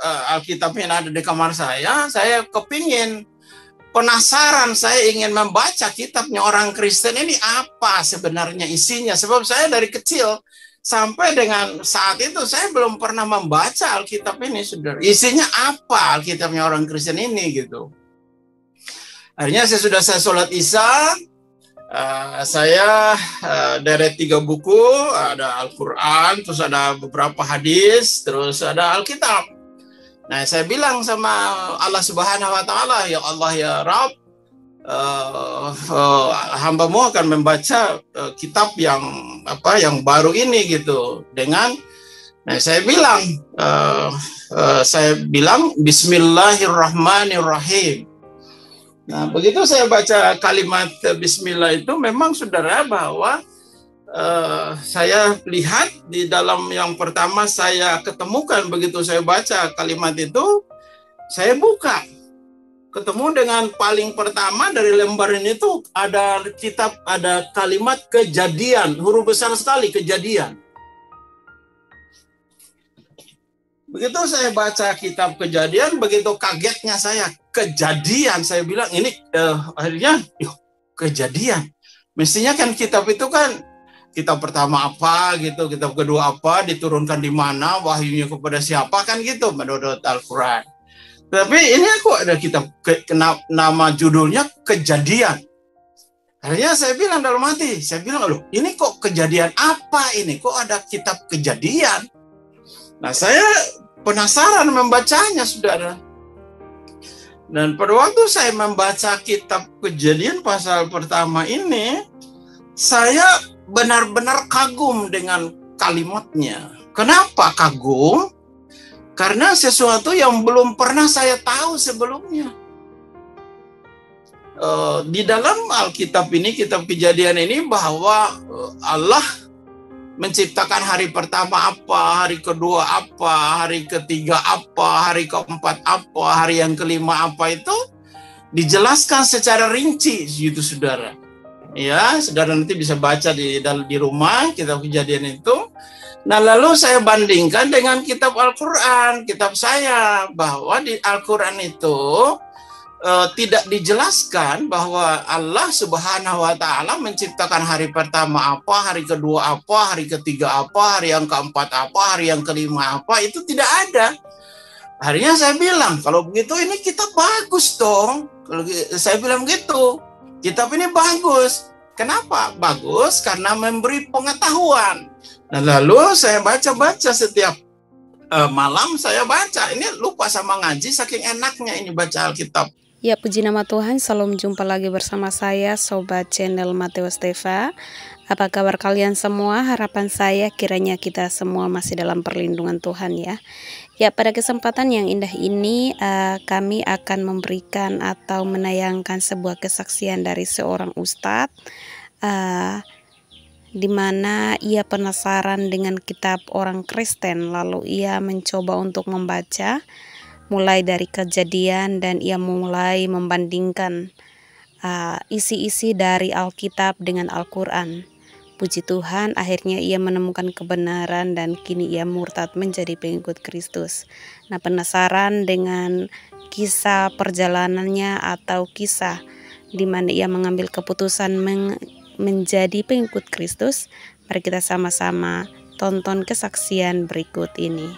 Alkitab yang ada di kamar saya kepingin, penasaran, saya ingin membaca kitabnya orang Kristen ini apa sebenarnya isinya. Sebab saya dari kecil sampai dengan saat itu saya belum pernah membaca Alkitab ini, saudara. Isinya apa Alkitabnya orang Kristen ini gitu. Akhirnya saya sholat Isya, saya deret 3 buku, ada Al-Quran, terus ada beberapa hadis, terus ada Alkitab. Nah, saya bilang sama Allah Subhanahu Wa Taala, ya Allah ya Rabb, hambamu akan membaca kitab yang baru ini gitu. Nah saya bilang Bismillahirrahmanirrahim. Nah, begitu saya baca kalimat Bismillah itu, memang saudara bahwa saya lihat di dalam yang pertama saya ketemukan, begitu saya baca kalimat itu, saya buka, ketemu dengan paling pertama dari lembar ini tuh ada kalimat Kejadian, huruf besar sekali, Kejadian. Begitu saya baca kitab Kejadian, begitu kagetnya saya, Kejadian, saya bilang ini akhirnya Kejadian. Mestinya kan kitab itu kan kitab pertama apa gitu, kitab kedua apa, diturunkan di mana, wahyunya kepada siapa, kan gitu menurut Al-Quran. Tapi ini aku ada kitab nama judulnya Kejadian. Akhirnya saya bilang dalam hati, saya bilang, loh ini kok kejadian apa ini? Kok ada kitab Kejadian? Nah, saya penasaran membacanya, saudara. Dan pada waktu saya membaca kitab Kejadian pasal pertama ini, saya benar-benar kagum dengan kalimatnya. Kenapa kagum? Karena sesuatu yang belum pernah saya tahu sebelumnya. Di dalam Alkitab ini, kitab Kejadian ini, bahwa Allah menciptakan hari pertama apa, hari kedua apa, hari ketiga apa, hari keempat apa, hari yang kelima apa, itu dijelaskan secara rinci gitu, saudara. Ya, saudara nanti bisa baca di rumah kitab Kejadian itu. Nah, lalu saya bandingkan dengan kitab Al-Quran, kitab saya, bahwa di Al-Quran itu tidak dijelaskan bahwa Allah Subhanahu Wa Taala menciptakan hari pertama apa, hari kedua apa, hari ketiga apa, hari yang keempat apa, hari yang kelima apa, itu tidak ada. Akhirnya saya bilang, kalau begitu ini kitab bagus dong. Kalau saya bilang gitu. Kitab ini bagus. Kenapa? Bagus karena memberi pengetahuan. Nah, lalu saya baca-baca setiap malam, saya baca. Ini lupa sama ngaji, saking enaknya ini baca Alkitab. Ya, puji nama Tuhan. Salam jumpa lagi bersama saya, Sobat Channel Mateus Teva. Apa kabar kalian semua? Harapan saya kiranya kita semua masih dalam perlindungan Tuhan ya. Ya, pada kesempatan yang indah ini kami akan memberikan atau menayangkan sebuah kesaksian dari seorang ustadz di mana ia penasaran dengan kitab orang Kristen, lalu ia mencoba untuk membaca mulai dari Kejadian dan ia mulai membandingkan isi-isi dari Alkitab dengan Al-Quran. Puji Tuhan, akhirnya ia menemukan kebenaran dan kini ia murtad menjadi pengikut Kristus. Nah, penasaran dengan kisah perjalanannya atau kisah di mana ia mengambil keputusan menjadi pengikut Kristus? Mari kita sama-sama tonton kesaksian berikut ini.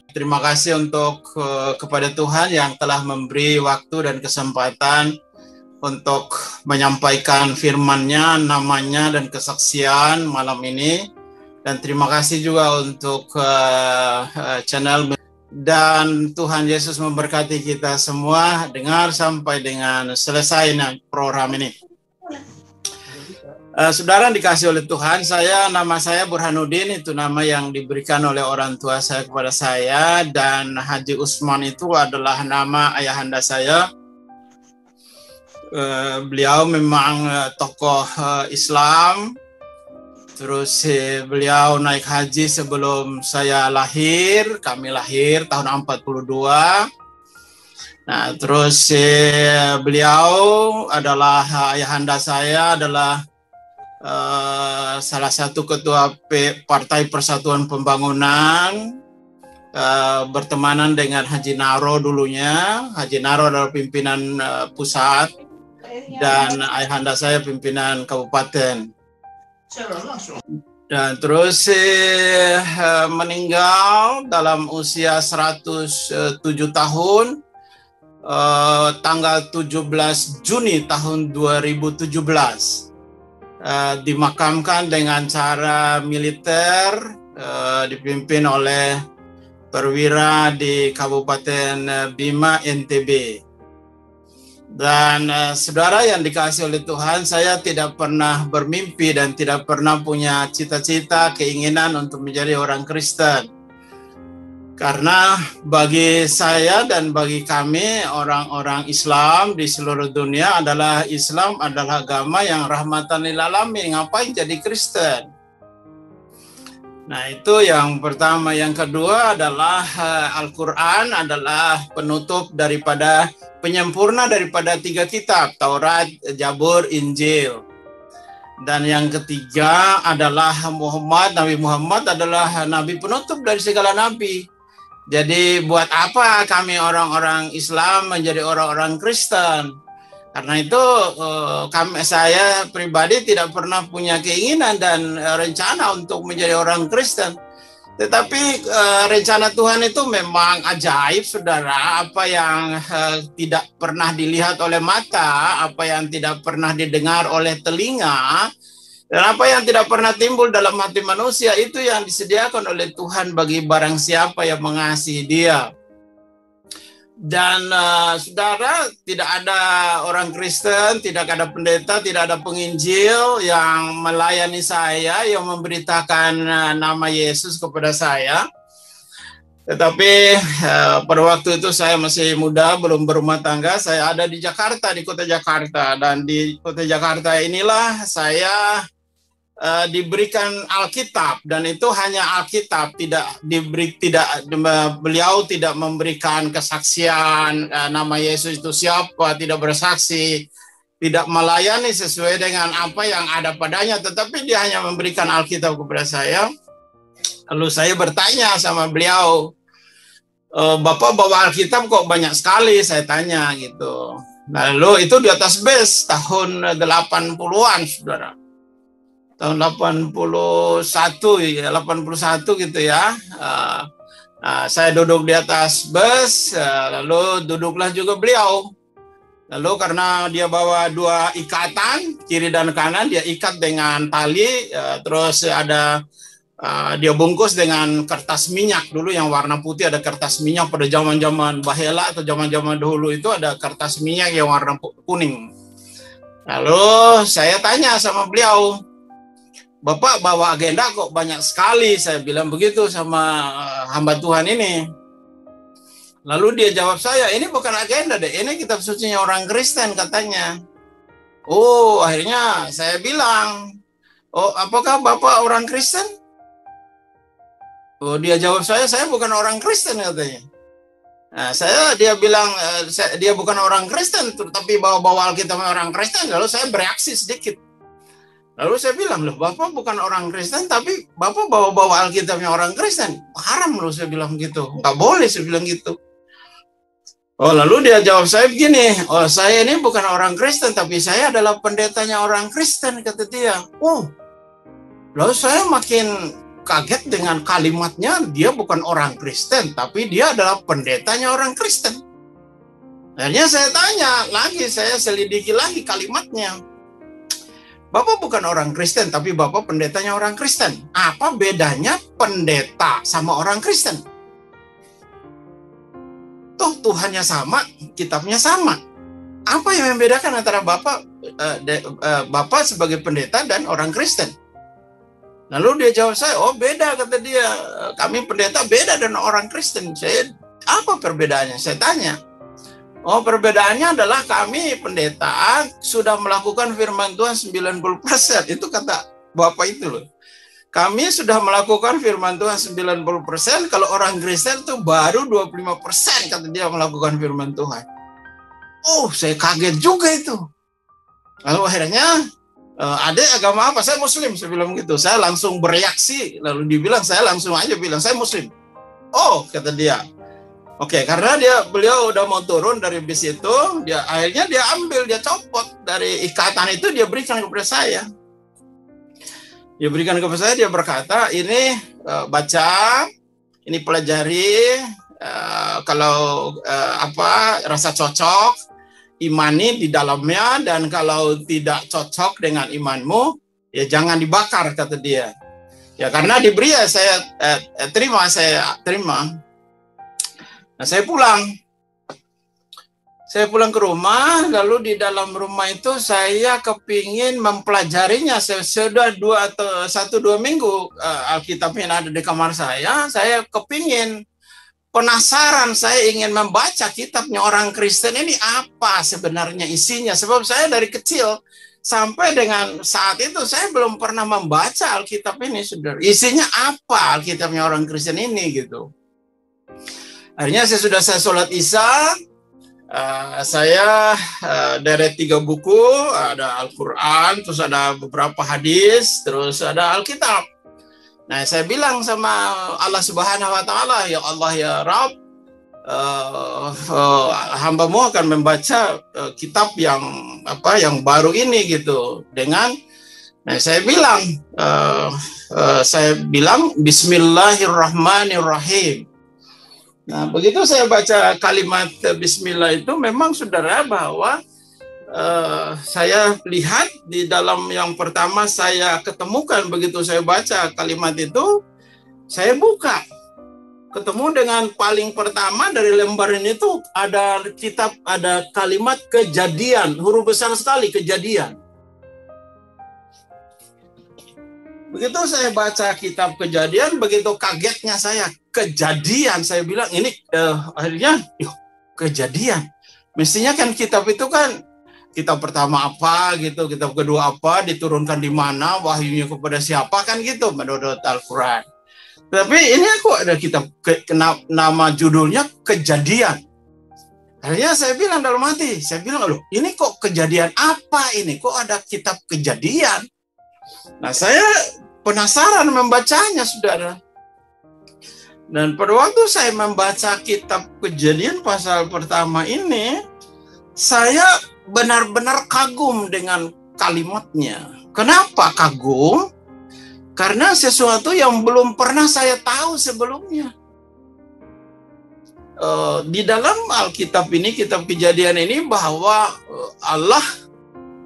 Terima kasih kepada Tuhan yang telah memberi waktu dan kesempatan untuk menyampaikan firman-Nya, namanya, dan kesaksian malam ini. Dan terima kasih juga untuk channel. Dan Tuhan Yesus memberkati kita semua, dengar sampai dengan selesai program ini. Saudara dikasih oleh Tuhan, nama saya Burhanuddin, itu nama yang diberikan oleh orang tua saya kepada saya, dan Haji Usman itu adalah nama ayahanda saya. Beliau memang tokoh Islam, terus beliau naik haji sebelum saya lahir, kami lahir tahun 42. Nah, terus beliau adalah ayahanda saya adalah salah satu ketua Partai Persatuan Pembangunan, bertemanan dengan Haji Naro dulunya. Haji Naro adalah pimpinan pusat dan ayahanda saya pimpinan kabupaten. Dan terus meninggal dalam usia 107 tahun tanggal 17 Juni tahun 2017. Dimakamkan dengan cara militer, dipimpin oleh perwira di Kabupaten Bima, NTB. Dan saudara yang dikasihi oleh Tuhan, saya tidak pernah bermimpi dan tidak pernah punya cita-cita, keinginan untuk menjadi orang Kristen. Karena bagi saya dan bagi kami orang-orang Islam di seluruh dunia adalah Islam adalah agama yang rahmatan lil alamin. Ngapain jadi Kristen? Nah, itu yang pertama. Yang kedua adalah Al-Quran adalah penutup daripada penyempurna daripada 3 kitab, Taurat, Zabur, Injil. Dan yang ketiga adalah Nabi Muhammad adalah nabi penutup dari segala nabi. Jadi buat apa kami orang-orang Islam menjadi orang-orang Kristen? Karena itu saya pribadi tidak pernah punya keinginan dan rencana untuk menjadi orang Kristen. Tetapi rencana Tuhan itu memang ajaib, saudara. Apa yang tidak pernah dilihat oleh mata, apa yang tidak pernah didengar oleh telinga, dan apa yang tidak pernah timbul dalam hati manusia, itu yang disediakan oleh Tuhan bagi barang siapa yang mengasihi Dia. Dan saudara, tidak ada orang Kristen, tidak ada pendeta, tidak ada penginjil yang melayani saya, yang memberitakan nama Yesus kepada saya. Tetapi pada waktu itu saya masih muda, belum berumah tangga. Saya ada di Jakarta, di kota Jakarta. Dan di kota Jakarta inilah saya diberikan Alkitab, dan itu hanya Alkitab, beliau tidak memberikan kesaksian nama Yesus itu siapa, tidak bersaksi, tidak melayani sesuai dengan apa yang ada padanya, tetapi dia hanya memberikan Alkitab kepada saya. Lalu saya bertanya sama beliau, Bapak bawa Alkitab kok banyak sekali, saya tanya gitu. Lalu itu di atas bus tahun 80-an, saudara. Tahun 81 gitu ya. Saya duduk di atas bus, lalu duduklah juga beliau. Lalu karena dia bawa 2 ikatan, kiri dan kanan, dia ikat dengan tali, terus ada dia bungkus dengan kertas minyak. Dulu yang warna putih ada kertas minyak, pada zaman-zaman Bahela atau zaman-zaman dahulu itu ada kertas minyak yang warna kuning. Lalu saya tanya sama beliau, Bapak bawa agenda kok banyak sekali, saya bilang begitu sama hamba Tuhan ini. Lalu dia jawab saya, ini bukan agenda deh, ini kitab sucinya orang Kristen katanya. Oh, akhirnya saya bilang, oh apakah Bapak orang Kristen? Oh, dia jawab saya bukan orang Kristen katanya. Nah, dia bilang, dia bukan orang Kristen, tapi bawa-bawa Alkitabnya orang Kristen. Lalu saya bereaksi sedikit. Lalu saya bilang, loh Bapak bukan orang Kristen, tapi Bapak bawa-bawa Alkitabnya orang Kristen. Haram loh, saya bilang gitu. Nggak boleh, saya bilang gitu. Oh, lalu dia jawab saya begini, oh saya ini bukan orang Kristen, tapi saya adalah pendetanya orang Kristen, kata dia. Oh, lalu saya makin kaget dengan kalimatnya, dia bukan orang Kristen, tapi dia adalah pendetanya orang Kristen. Akhirnya saya tanya lagi, saya selidiki lagi kalimatnya. Bapak bukan orang Kristen, tapi Bapak pendetanya orang Kristen. Apa bedanya pendeta sama orang Kristen? Toh Tuhannya sama, kitabnya sama. Apa yang membedakan antara Bapak sebagai pendeta dan orang Kristen? Lalu dia jawab saya, oh beda, kata dia. Kami pendeta beda dengan orang Kristen. Saya, apa perbedaannya? Saya tanya. Oh, perbedaannya adalah kami pendeta sudah melakukan firman Tuhan 90%. Itu kata Bapak itu loh. Kami sudah melakukan firman Tuhan 90%, kalau orang Kristen itu baru 25% kata dia melakukan firman Tuhan. Oh, saya kaget juga itu. Lalu akhirnya, adek agama apa? Saya Muslim, saya bilang gitu. Saya langsung bereaksi, lalu dibilang, saya langsung aja bilang, saya Muslim. Oh, kata dia. Oke, karena beliau udah mau turun dari bis itu, akhirnya dia ambil, dia copot dari ikatan itu, dia berikan kepada saya. Dia berikan kepada saya, dia berkata, ini baca, ini pelajari, kalau rasa cocok, imani di dalamnya, dan kalau tidak cocok dengan imanmu, ya jangan dibakar, kata dia. Ya karena diberi, saya terima. Nah, saya pulang ke rumah, lalu di dalam rumah itu saya kepingin mempelajarinya. Sudah 1-2 minggu Alkitabnya ada di kamar saya kepingin, penasaran, saya ingin membaca kitabnya orang Kristen ini apa sebenarnya isinya. Sebab saya dari kecil sampai dengan saat itu saya belum pernah membaca Alkitab ini, saudara. Isinya apa Alkitabnya orang Kristen ini gitu. Akhirnya saya sholat Isya, saya deret 3 buku, ada Al-Quran, terus ada beberapa hadis, terus ada Alkitab. Nah, saya bilang sama Allah Subhanahu Wa Taala, ya Allah ya Rabb, hambamu akan membaca kitab yang baru ini gitu dengan. Nah, saya bilang Bismillahirrahmanirrahim. Nah, begitu saya baca kalimat Bismillah itu, memang saudara bahwa saya lihat di dalam yang pertama saya ketemukan, begitu saya baca kalimat itu, saya buka, ketemu dengan paling pertama dari lembar ini tuh ada kalimat Kejadian, huruf besar sekali, Kejadian. Begitu saya baca kitab Kejadian, begitu kagetnya saya, Kejadian, saya bilang ini akhirnya Kejadian. Mestinya kan kitab itu kan kitab pertama apa gitu, kitab kedua apa, diturunkan di mana, wahyunya kepada siapa kan gitu menurut Al-Quran. Tapi ini aku ada kitab nama judulnya Kejadian. Akhirnya saya bilang dalam hati, saya bilang, loh ini kok kejadian apa ini? Kok ada kitab Kejadian? Nah, saya penasaran membacanya, saudara. Dan pada waktu saya membaca kitab Kejadian pasal pertama ini, saya benar-benar kagum dengan kalimatnya. Kenapa kagum? Karena sesuatu yang belum pernah saya tahu sebelumnya. Di dalam Alkitab ini, kitab Kejadian ini, bahwa Allah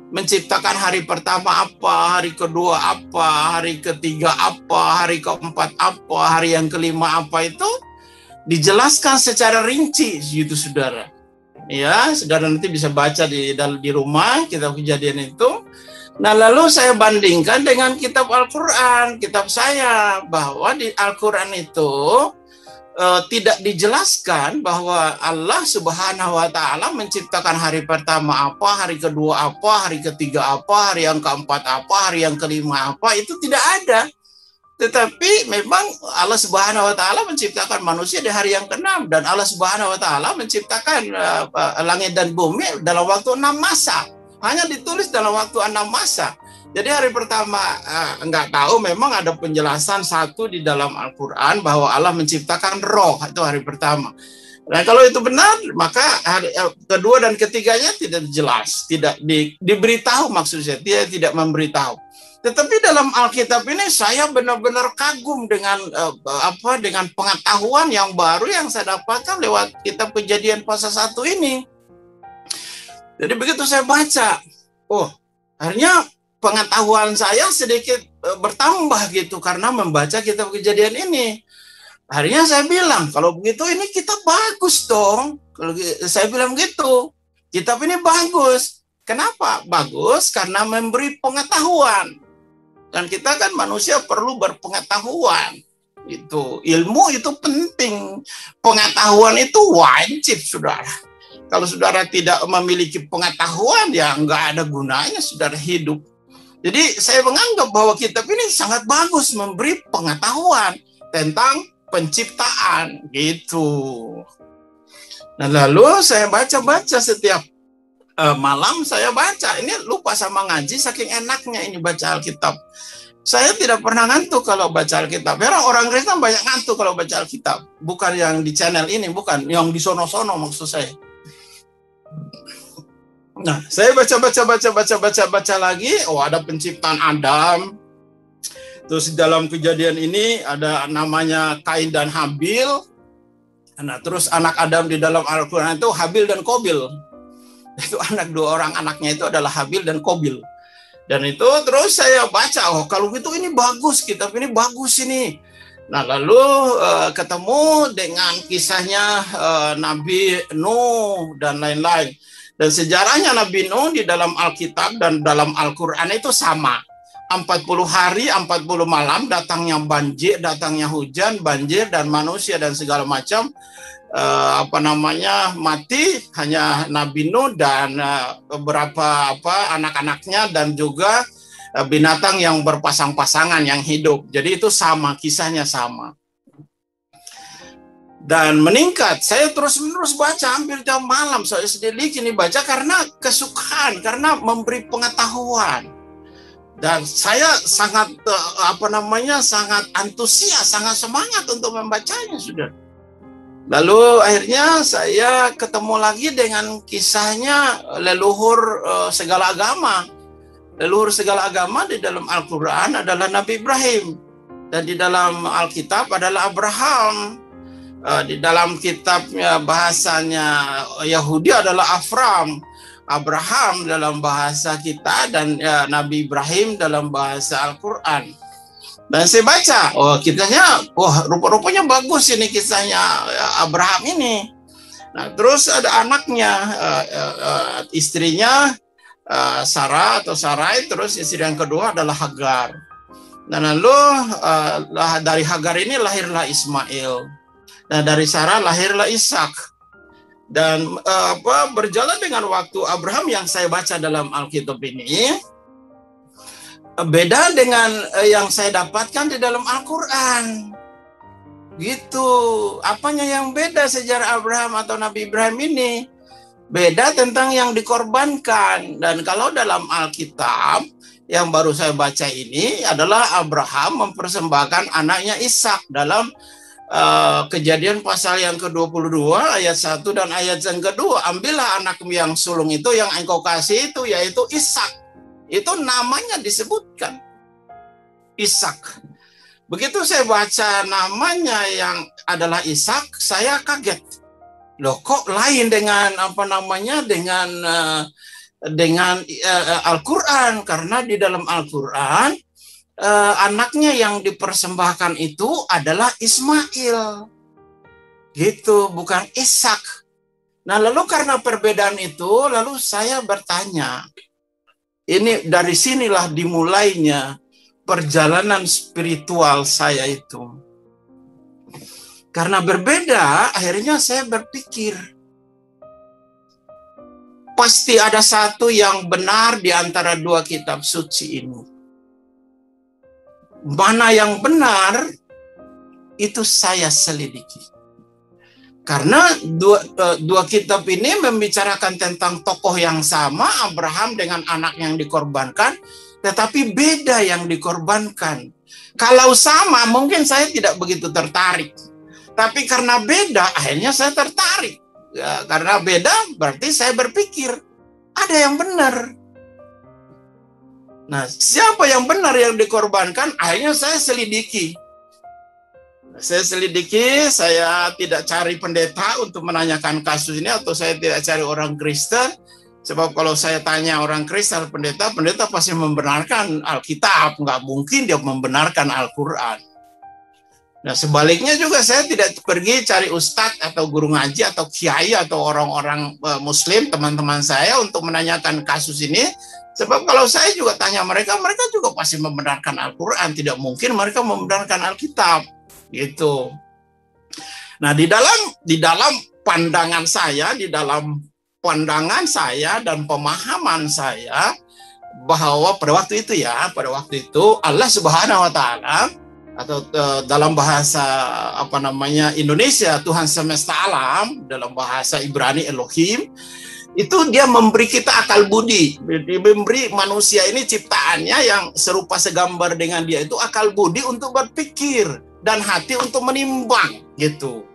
menciptakan hari pertama apa, hari kedua apa, hari ketiga apa, hari keempat apa, hari yang kelima apa, itu dijelaskan secara rinci gitu, saudara. Ya, saudara nanti bisa baca di rumah kitab Kejadian itu. Nah, lalu saya bandingkan dengan kitab Al-Quran, kitab saya, bahwa di Al-Quran itu tidak dijelaskan bahwa Allah Subhanahu Wa Taala menciptakan hari pertama apa, hari kedua apa, hari ketiga apa, hari yang keempat apa, hari yang kelima apa, itu tidak ada. Tetapi memang Allah Subhanahu Wa Taala menciptakan manusia di hari yang ke-6, dan Allah Subhanahu Wa Taala menciptakan langit dan bumi dalam waktu 6 masa. Hanya ditulis dalam waktu 6 masa. Jadi hari pertama enggak tahu, memang ada penjelasan satu di dalam Al-Quran bahwa Allah menciptakan roh, itu hari pertama. Nah, kalau itu benar, maka hari kedua dan ketiganya tidak jelas, tidak diberitahu, maksudnya dia tidak memberitahu. Tetapi dalam Alkitab ini saya benar-benar kagum dengan dengan pengetahuan yang baru yang saya dapatkan lewat kitab Kejadian pasal 1 ini. Jadi begitu saya baca, akhirnya pengetahuan saya sedikit bertambah gitu karena membaca kitab Kejadian ini. Akhirnya saya bilang, kalau begitu ini kitab bagus dong. Kalau saya bilang gitu, kitab ini bagus. Kenapa? Bagus karena memberi pengetahuan. Dan kita kan manusia perlu berpengetahuan. Itu ilmu itu penting. Pengetahuan itu wajib, saudara. Kalau saudara tidak memiliki pengetahuan, ya nggak ada gunanya saudara hidup. Jadi saya menganggap bahwa kitab ini sangat bagus memberi pengetahuan tentang penciptaan gitu. Nah, lalu saya baca-baca setiap malam, saya baca. Ini lupa sama ngaji saking enaknya ini baca Alkitab. Saya tidak pernah ngantuk kalau baca Alkitab. Karena orang Kristen banyak ngantuk kalau baca Alkitab. Bukan yang di channel ini, bukan. Yang di sono-sono maksud saya. Nah, saya baca lagi. Oh, ada penciptaan Adam. Terus dalam Kejadian ini ada namanya Kain dan Habil. Nah, terus anak Adam di dalam Al-Quran itu Habil dan Kobil. Itu dua orang anaknya itu adalah Habil dan Kobil. Dan itu terus saya baca, oh kalau gitu ini bagus, kitab ini bagus ini. Nah lalu ketemu dengan kisahnya Nabi Nuh dan lain-lain. Dan sejarahnya Nabi Nuh di dalam Alkitab dan dalam Al-Quran itu sama. 40 hari, 40 malam, datangnya banjir, datangnya hujan, banjir, dan manusia dan segala macam. Mati hanya Nabi Nuh dan beberapa anak-anaknya dan juga binatang yang berpasang-pasangan yang hidup. Jadi itu sama, kisahnya sama. Dan meningkat, saya terus-menerus baca hampir tiap malam. Saya sedikit ini baca karena kesukaan, karena memberi pengetahuan. Dan saya sangat sangat antusias, sangat semangat untuk membacanya, sudah. Lalu akhirnya saya ketemu lagi dengan kisahnya leluhur segala agama. Leluhur segala agama di dalam Al-Quran adalah Nabi Ibrahim. Dan di dalam Alkitab adalah Abraham. Di dalam kitabnya bahasanya Yahudi adalah Afram. Abraham dalam bahasa kita dan Nabi Ibrahim dalam bahasa Al-Quran. Dan saya baca, kisahnya, rupa-rupanya bagus ini kisahnya Abraham ini. Nah, terus ada anaknya, istrinya Sarah atau Sarai, terus istri yang kedua adalah Hagar. Dan lalu dari Hagar ini lahirlah Ismail. Nah, dari Sarah lahirlah Ishak. Dan berjalan dengan waktu Abraham yang saya baca dalam Alkitab ini, beda dengan yang saya dapatkan di dalam Al-Quran. Gitu. Apanya yang beda sejarah Abraham atau Nabi Ibrahim ini? Beda tentang yang dikorbankan. Dan kalau dalam Alkitab, yang baru saya baca ini adalah Abraham mempersembahkan anaknya Ishak dalam Kejadian pasal yang ke-22 ayat 1 dan ayat yang kedua. Ambillah anakmu yang sulung itu yang engkau kasih itu, yaitu Ishak. Itu namanya disebutkan Ishak. Begitu saya baca namanya yang adalah Ishak, saya kaget. Loh, kok lain dengan dengan Al-Quran? Karena di dalam Al-Quran anaknya yang dipersembahkan itu adalah Ismail. Gitu, bukan Ishak. Nah, lalu karena perbedaan itu, lalu saya bertanya, ini dari sinilah dimulainya perjalanan spiritual saya itu. Karena berbeda, akhirnya saya berpikir, pasti ada satu yang benar di antara dua kitab suci ini. Mana yang benar, itu saya selidiki. Karena dua kitab ini membicarakan tentang tokoh yang sama, Abraham dengan anak yang dikorbankan, tetapi beda yang dikorbankan. Kalau sama, mungkin saya tidak begitu tertarik. Tapi karena beda, akhirnya saya tertarik. Ya, karena beda, berarti saya berpikir, ada yang benar. Nah, siapa yang benar yang dikorbankan? Akhirnya saya selidiki. Saya tidak cari pendeta untuk menanyakan kasus ini, atau saya tidak cari orang Kristen. Sebab kalau saya tanya orang Kristen, pendeta pasti membenarkan Alkitab. Nggak mungkin dia membenarkan Al-Quran. Nah, sebaliknya juga saya tidak pergi cari ustadz atau guru ngaji atau kiai atau orang-orang muslim, teman-teman saya untuk menanyakan kasus ini. Sebab kalau saya juga tanya mereka juga pasti membenarkan Al-Quran. Tidak mungkin mereka membenarkan Alkitab. Gitu. Nah, di dalam pandangan saya, dan pemahaman saya, bahwa pada waktu itu Allah Subhanahu wa taala, atau dalam bahasa Indonesia, Tuhan semesta alam, dalam bahasa Ibrani Elohim, Itu dia memberi kita akal budi, memberi manusia ini ciptaannya yang serupa segambar dengan dia itu akal budi untuk berpikir dan hati untuk menimbang gitu.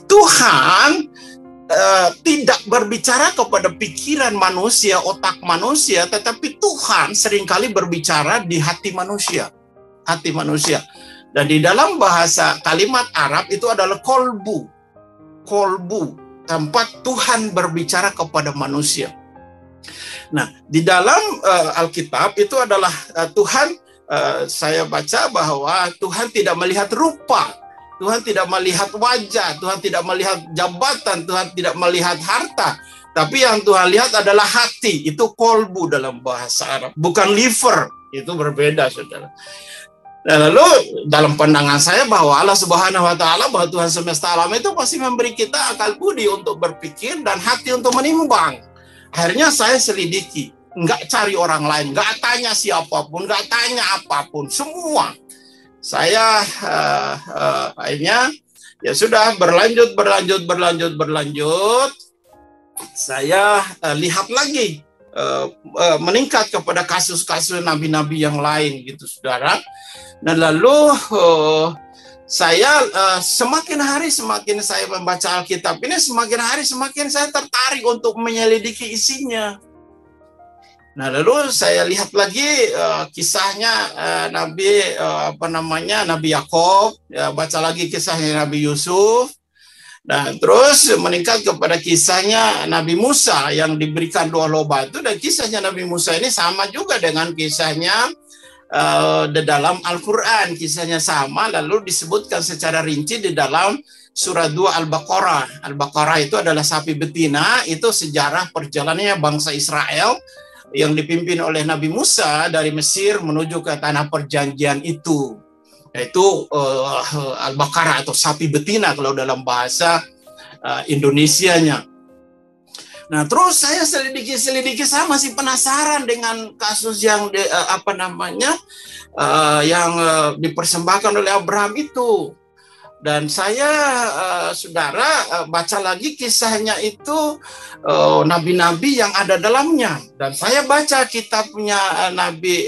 Tuhan tidak berbicara kepada pikiran manusia, otak manusia, tetapi Tuhan seringkali berbicara di hati manusia. Hati manusia. Dan di dalam bahasa kalimat Arab itu adalah kolbu. Kolbu. Tempat Tuhan berbicara kepada manusia. Nah, di dalam Alkitab itu adalah Tuhan, saya baca bahwa Tuhan tidak melihat rupa, Tuhan tidak melihat wajah, Tuhan tidak melihat jabatan, Tuhan tidak melihat harta. Tapi yang Tuhan lihat adalah hati, itu kolbu dalam bahasa Arab, bukan liver, itu berbeda, saudara. Nah, lalu dalam pandangan saya bahwa Allah Subhanahu wa Ta'ala, bahwa Tuhan semesta alam itu pasti memberi kita akal budi untuk berpikir dan hati untuk menimbang. Akhirnya saya selidiki, nggak cari orang lain, nggak tanya siapapun, nggak tanya apapun, semua. Saya akhirnya ya sudah berlanjut. Saya lihat lagi, meningkat kepada kasus-kasus nabi-nabi yang lain gitu, saudara. Dan lalu saya semakin hari semakin saya membaca Alkitab ini, semakin hari semakin saya tertarik untuk menyelidiki isinya. Nah, lalu saya lihat lagi kisahnya Nabi Nabi Yakub, ya, baca lagi kisahnya Nabi Yusuf. Nah, terus meningkat kepada kisahnya Nabi Musa yang diberikan 2 lobah itu, dan kisahnya Nabi Musa ini sama juga dengan kisahnya di dalam Al-Quran, kisahnya sama, lalu disebutkan secara rinci di dalam surah 2 Al-Baqarah. Al-Baqarah itu adalah sapi betina, itu sejarah perjalanannya bangsa Israel yang dipimpin oleh Nabi Musa dari Mesir menuju ke tanah perjanjian itu. Yaitu Al-Baqarah atau sapi betina kalau dalam bahasa Indonesianya. Nah, terus saya selidiki, saya masih penasaran dengan kasus yang yang dipersembahkan oleh Abraham itu. Dan saya, saudara, baca lagi kisahnya itu, nabi-nabi yang ada dalamnya. Dan saya baca kitabnya Nabi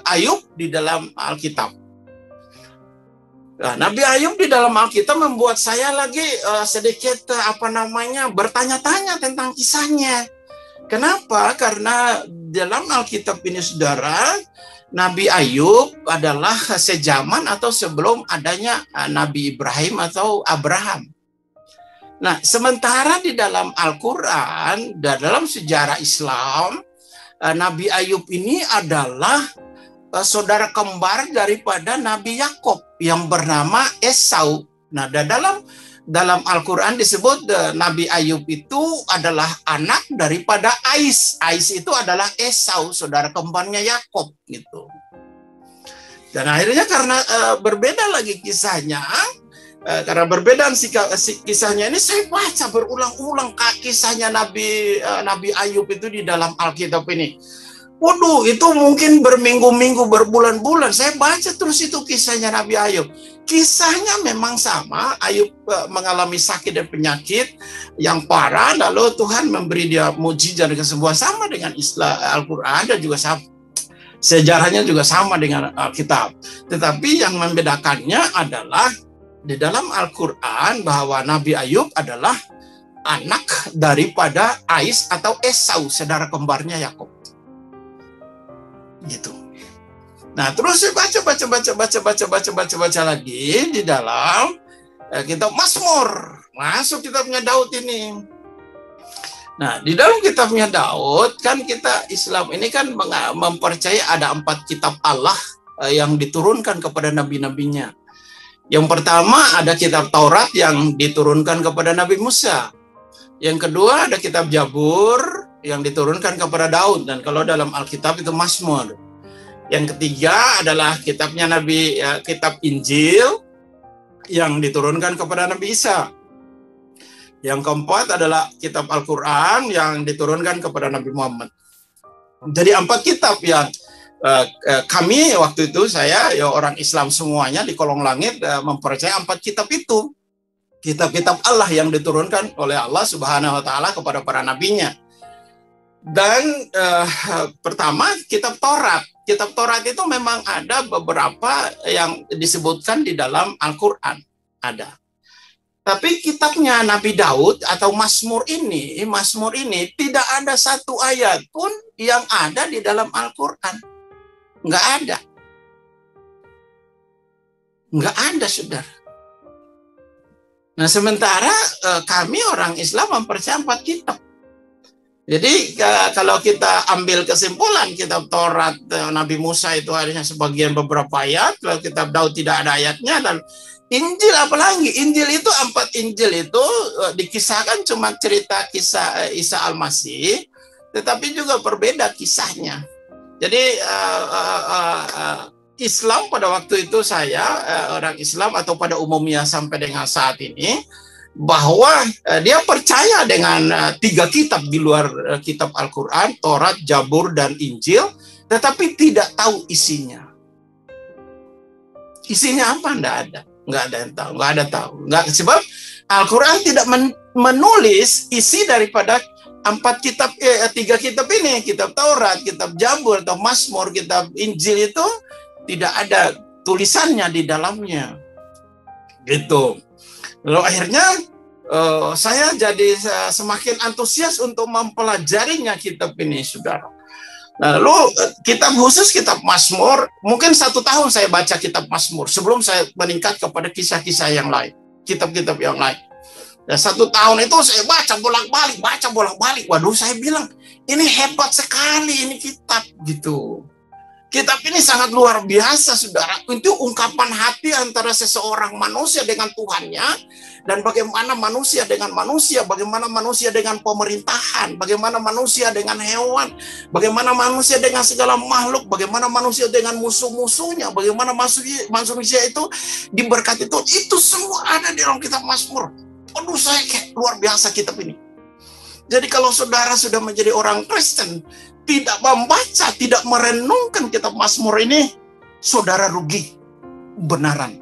Ayub di dalam Alkitab. Nah, Nabi Ayub di dalam Alkitab membuat saya lagi sedikit bertanya-tanya tentang kisahnya. Kenapa? Karena dalam Alkitab ini, saudara, Nabi Ayub adalah sejaman atau sebelum adanya Nabi Ibrahim atau Abraham. Nah, sementara di dalam Al-Quran, dalam sejarah Islam, Nabi Ayub ini adalah saudara kembar daripada Nabi Yakub yang bernama Esau. Nah, dalam Al-Quran disebut Nabi Ayub itu adalah anak daripada Ais. Ais itu adalah Esau, saudara kembarnya Yakub gitu. Dan akhirnya karena berbeda lagi kisahnya, karena berbeda kisahnya ini, saya baca berulang-ulang kisahnya Nabi Ayub itu di dalam Alkitab ini. Waduh, itu mungkin berminggu-minggu, berbulan-bulan. Saya baca terus itu kisahnya Nabi Ayub. Kisahnya memang sama. Ayub mengalami sakit dan penyakit yang parah. Lalu Tuhan memberi dia mujizat dan kesembuhan, sama dengan Al-Quran, dan juga sejarahnya juga sama dengan Alkitab. Tetapi yang membedakannya adalah di dalam Al-Quran bahwa Nabi Ayub adalah anak daripada Ais atau Esau, saudara kembarnya Yakub. Gitu. Nah, terus saya baca lagi di dalam kitab Mazmur. Masuk kitabnya Daud ini. Nah, di dalam kitabnya Daud kan kita Islam ini kan mempercayai ada 4 kitab Allah yang diturunkan kepada nabi-nabinya. Yang pertama ada kitab Taurat yang diturunkan kepada Nabi Musa. Yang kedua ada kitab Jabur yang diturunkan kepada Daud, dan kalau dalam Alkitab itu Mazmur. Yang ketiga adalah kitab Injil yang diturunkan kepada Nabi Isa. Yang keempat adalah kitab Al-Quran yang diturunkan kepada Nabi Muhammad. Jadi 4 kitab yang kami waktu itu, saya orang Islam semuanya di kolong langit mempercayai 4 kitab itu. kitab-kitab Allah yang diturunkan oleh Allah Subhanahu wa taala kepada para nabinya. Dan pertama kitab Taurat. Kitab Taurat itu memang ada beberapa yang disebutkan di dalam Al-Qur'an, ada. Tapi kitabnya Nabi Daud atau Mazmur ini tidak ada satu ayat pun yang ada di dalam Al-Qur'an. Nggak ada. Nggak ada, saudara. Nah, sementara kami orang Islam mempercayai 4 kitab. Jadi kalau kita ambil kesimpulan kitab Taurat Nabi Musa itu hanya sebagian beberapa ayat, kalau kitab Daud tidak ada ayatnya, dan Injil apalagi, Injil itu 4 Injil itu dikisahkan cuma cerita kisah Isa Al-Masih, tetapi juga berbeda kisahnya. Jadi Islam pada waktu itu saya orang Islam atau pada umumnya sampai dengan saat ini, bahwa dia percaya dengan 3 kitab di luar kitab Al-Quran, Taurat, Jabur, dan Injil, tetapi tidak tahu isinya. Isinya apa? Nggak ada yang tahu. Sebab Al-Quran tidak menulis isi daripada 3 kitab ini, kitab Taurat, kitab Jabur, atau Mazmur, kitab Injil itu tidak ada tulisannya di dalamnya. Gitu. Lalu akhirnya saya jadi semakin antusias untuk mempelajarinya kitab ini, saudara. Lalu kitab khusus, kitab Mazmur, mungkin 1 tahun saya baca kitab Mazmur sebelum saya meningkat kepada kisah-kisah yang lain, kitab-kitab yang lain. Dan 1 tahun itu saya baca bolak-balik. Waduh, saya bilang, ini hebat sekali ini kitab, gitu. Kitab ini sangat luar biasa, saudara. Itu ungkapan hati antara seseorang manusia dengan Tuhannya, dan bagaimana manusia dengan manusia, bagaimana manusia dengan pemerintahan, bagaimana manusia dengan hewan, bagaimana manusia dengan segala makhluk, bagaimana manusia dengan musuh-musuhnya, bagaimana manusia itu diberkati Tuhan. Itu semua ada di dalam kitab Mazmur. Aduh, saya kayak luar biasa kitab ini. Jadi kalau saudara sudah menjadi orang Kristen, tidak membaca, tidak merenungkan kitab Mazmur ini, saudara rugi. Benaran.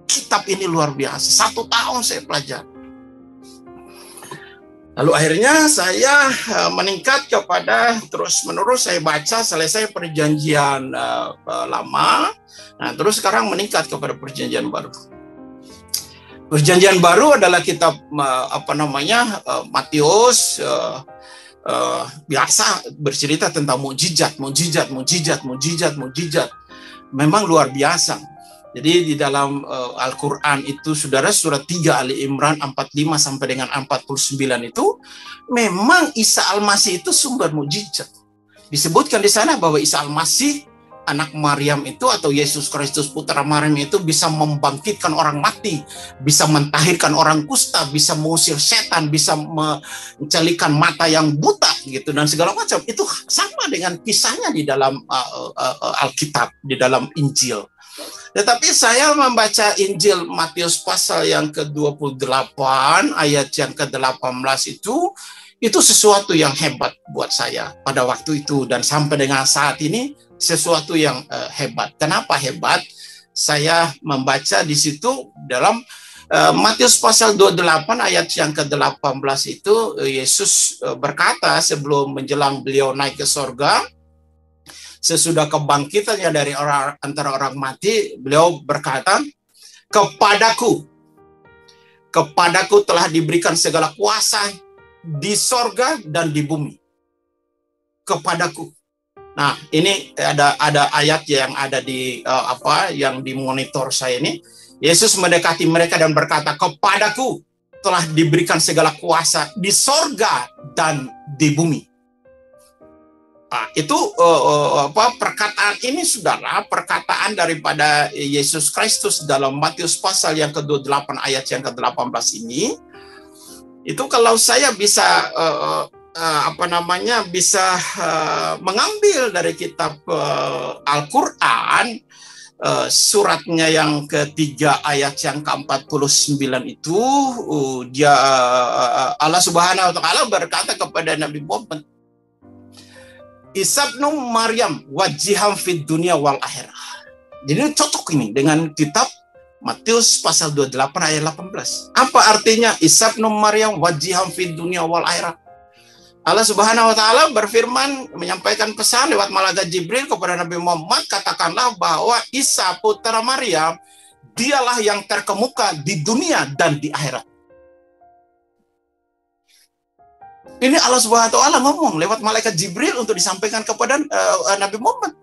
Kitab ini luar biasa. 1 tahun saya pelajari. Lalu akhirnya saya meningkat kepada terus-menerus saya baca selesai perjanjian lama. Nah, terus sekarang meningkat kepada perjanjian baru. Perjanjian baru adalah kitab Matius, biasa bercerita tentang mukjizat. Memang luar biasa. Jadi di dalam Al-Quran itu, saudara, surat 3 Ali Imran 45 sampai dengan 49 itu, memang Isa Al-Masih itu sumber mukjizat. Disebutkan di sana bahwa Isa Al-Masih, anak Maryam itu, atau Yesus Kristus putra Maryam itu, bisa membangkitkan orang mati, bisa mentahirkan orang kusta, bisa mengusir setan, bisa mencelikan mata yang buta, gitu, dan segala macam. Itu sama dengan kisahnya di dalam Alkitab, di dalam Injil. Tetapi saya membaca Injil Matius pasal yang ke-28, ayat yang ke-18 itu sesuatu yang hebat buat saya pada waktu itu, dan sampai dengan saat ini sesuatu yang hebat. Kenapa hebat? Saya membaca di situ dalam Matius pasal 28 ayat yang ke-18 itu, Yesus berkata sebelum menjelang beliau naik ke sorga, sesudah kebangkitannya dari antara orang mati, beliau berkata, kepadaku telah diberikan segala kuasa di sorga dan di bumi. Kepadaku. Nah, ini ada ayat yang ada di yang di monitor saya ini. Yesus mendekati mereka dan berkata, kepadaku telah diberikan segala kuasa di sorga dan di bumi. Nah, itu perkataan ini, saudara, perkataan daripada Yesus Kristus dalam Matius pasal yang ke-28 ayat yang ke-18 ini. Itu kalau saya bisa bisa mengambil dari kitab Al-Qur'an, suratnya yang ketiga ayat yang ke-49 itu, Allah Subhanahu wa taala berkata kepada Nabi Muhammad, Isa bin Maryam wajiham fid dunya wal akhirah. Jadi cocok ini dengan kitab Matius pasal 28 ayat 18. Apa artinya? Isa ibnu Maryam wajiham fid dunya wal akhirat. Allah Subhanahu wa taala berfirman, menyampaikan pesan lewat malaikat Jibril kepada Nabi Muhammad, katakanlah bahwa Isa putra Maryam dialah yang terkemuka di dunia dan di akhirat. Ini Allah Subhanahu wa taala ngomong lewat malaikat Jibril untuk disampaikan kepada Nabi Muhammad.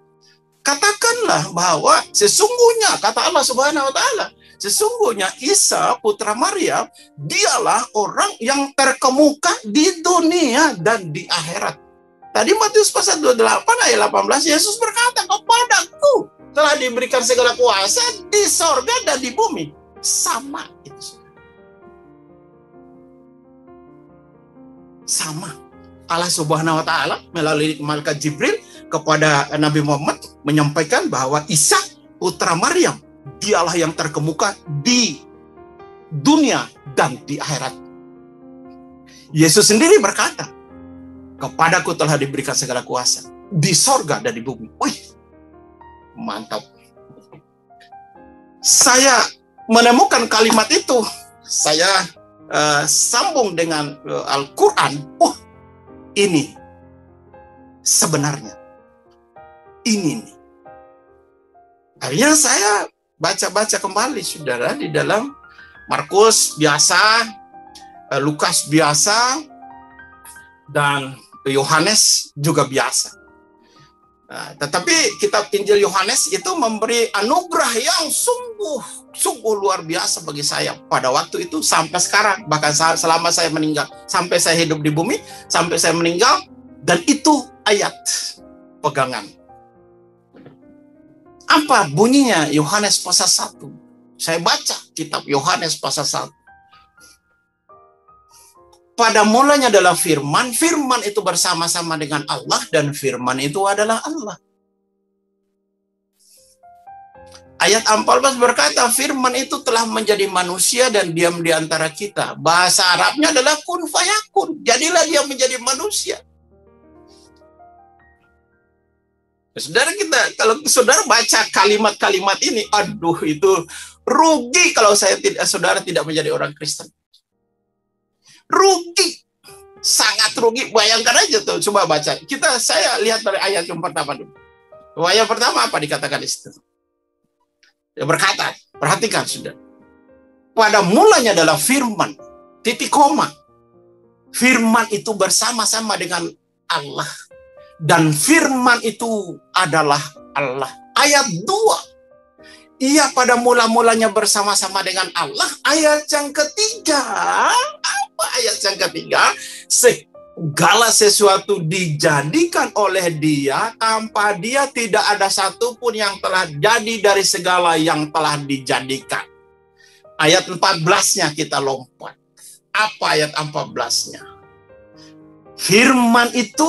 Katakanlah bahwa sesungguhnya, kata Allah Subhanahu wa taala, sesungguhnya Isa putra Maryam dialah orang yang terkemuka di dunia dan di akhirat. Tadi Matius pasal 28 ayat 18, Yesus berkata, kepadaku telah diberikan segala kuasa di sorga dan di bumi. Sama itu. Sama. Allah Subhanahu wa taala melalui malaikat Jibril kepada Nabi Muhammad menyampaikan bahwa Isa putra Maryam dialah yang terkemuka di dunia dan di akhirat. Yesus sendiri berkata, kepadaku telah diberikan segala kuasa di sorga dan di bumi. Wih, mantap. Saya menemukan kalimat itu, saya sambung dengan Al-Quran. Ini sebenarnya ini nih. Akhirnya saya baca-baca kembali, saudara, di dalam Markus biasa, Lukas biasa, dan Yohanes juga biasa. Nah, tetapi kitab Injil Yohanes itu memberi anugerah yang sungguh luar biasa bagi saya pada waktu itu sampai sekarang, bahkan selama saya meninggal, sampai saya hidup di bumi, sampai saya meninggal, dan itu ayat pegangan. Apa bunyinya? Yohanes pasal 1. Saya baca kitab Yohanes pasal 1. Pada mulanya adalah firman, firman itu bersama-sama dengan Allah, dan firman itu adalah Allah. Ayat 14 berkata, firman itu telah menjadi manusia dan diam di antara kita. Bahasa Arabnya adalah kun fayakun. Jadilah dia menjadi manusia. Saudara, kalau saudara baca kalimat-kalimat ini, aduh, itu rugi kalau saudara tidak menjadi orang Kristen. Rugi, sangat rugi. Bayangkan aja tuh, coba baca. Saya lihat dari ayat yang pertama dulu. Ayat pertama apa dikatakan di situ? Dia berkata, perhatikan sudah. Pada mulanya adalah firman, titik koma. Firman itu bersama-sama dengan Allah. Dan firman itu adalah Allah. Ayat 2. Ia pada mula-mulanya bersama-sama dengan Allah. Ayat yang ketiga. Apa ayat yang ketiga? Segala sesuatu dijadikan oleh dia. Tanpa dia tidak ada satupun yang telah jadi dari segala yang telah dijadikan. Ayat 14-nya kita lompat. Apa ayat 14-nya? Firman itu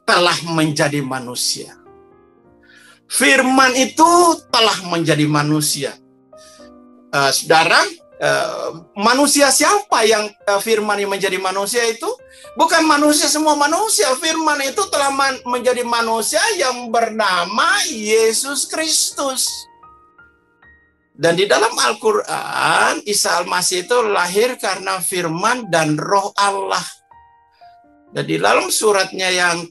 telah menjadi manusia. Firman itu telah menjadi manusia. Saudara, manusia siapa yang firman yang menjadi manusia itu? Bukan manusia semua manusia. Firman itu telah menjadi manusia yang bernama Yesus Kristus. Dan di dalam Al-Quran, Isa Al-Masih itu lahir karena firman dan roh Allah. Dan di dalam suratnya yang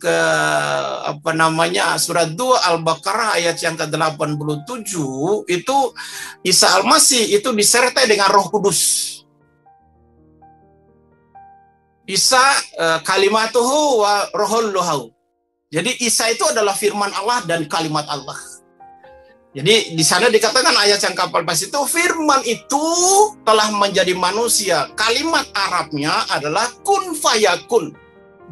surat 2 Al-Baqarah ayat yang ke-87 itu Isa Al-Masih itu disertai dengan Roh Kudus. Isa kalimatuhu wa rohulluhu. Jadi Isa itu adalah firman Allah dan kalimat Allah. Jadi di sana dikatakan ayat yang ke-14 itu firman itu telah menjadi manusia. Kalimat Arabnya adalah kun fayakun.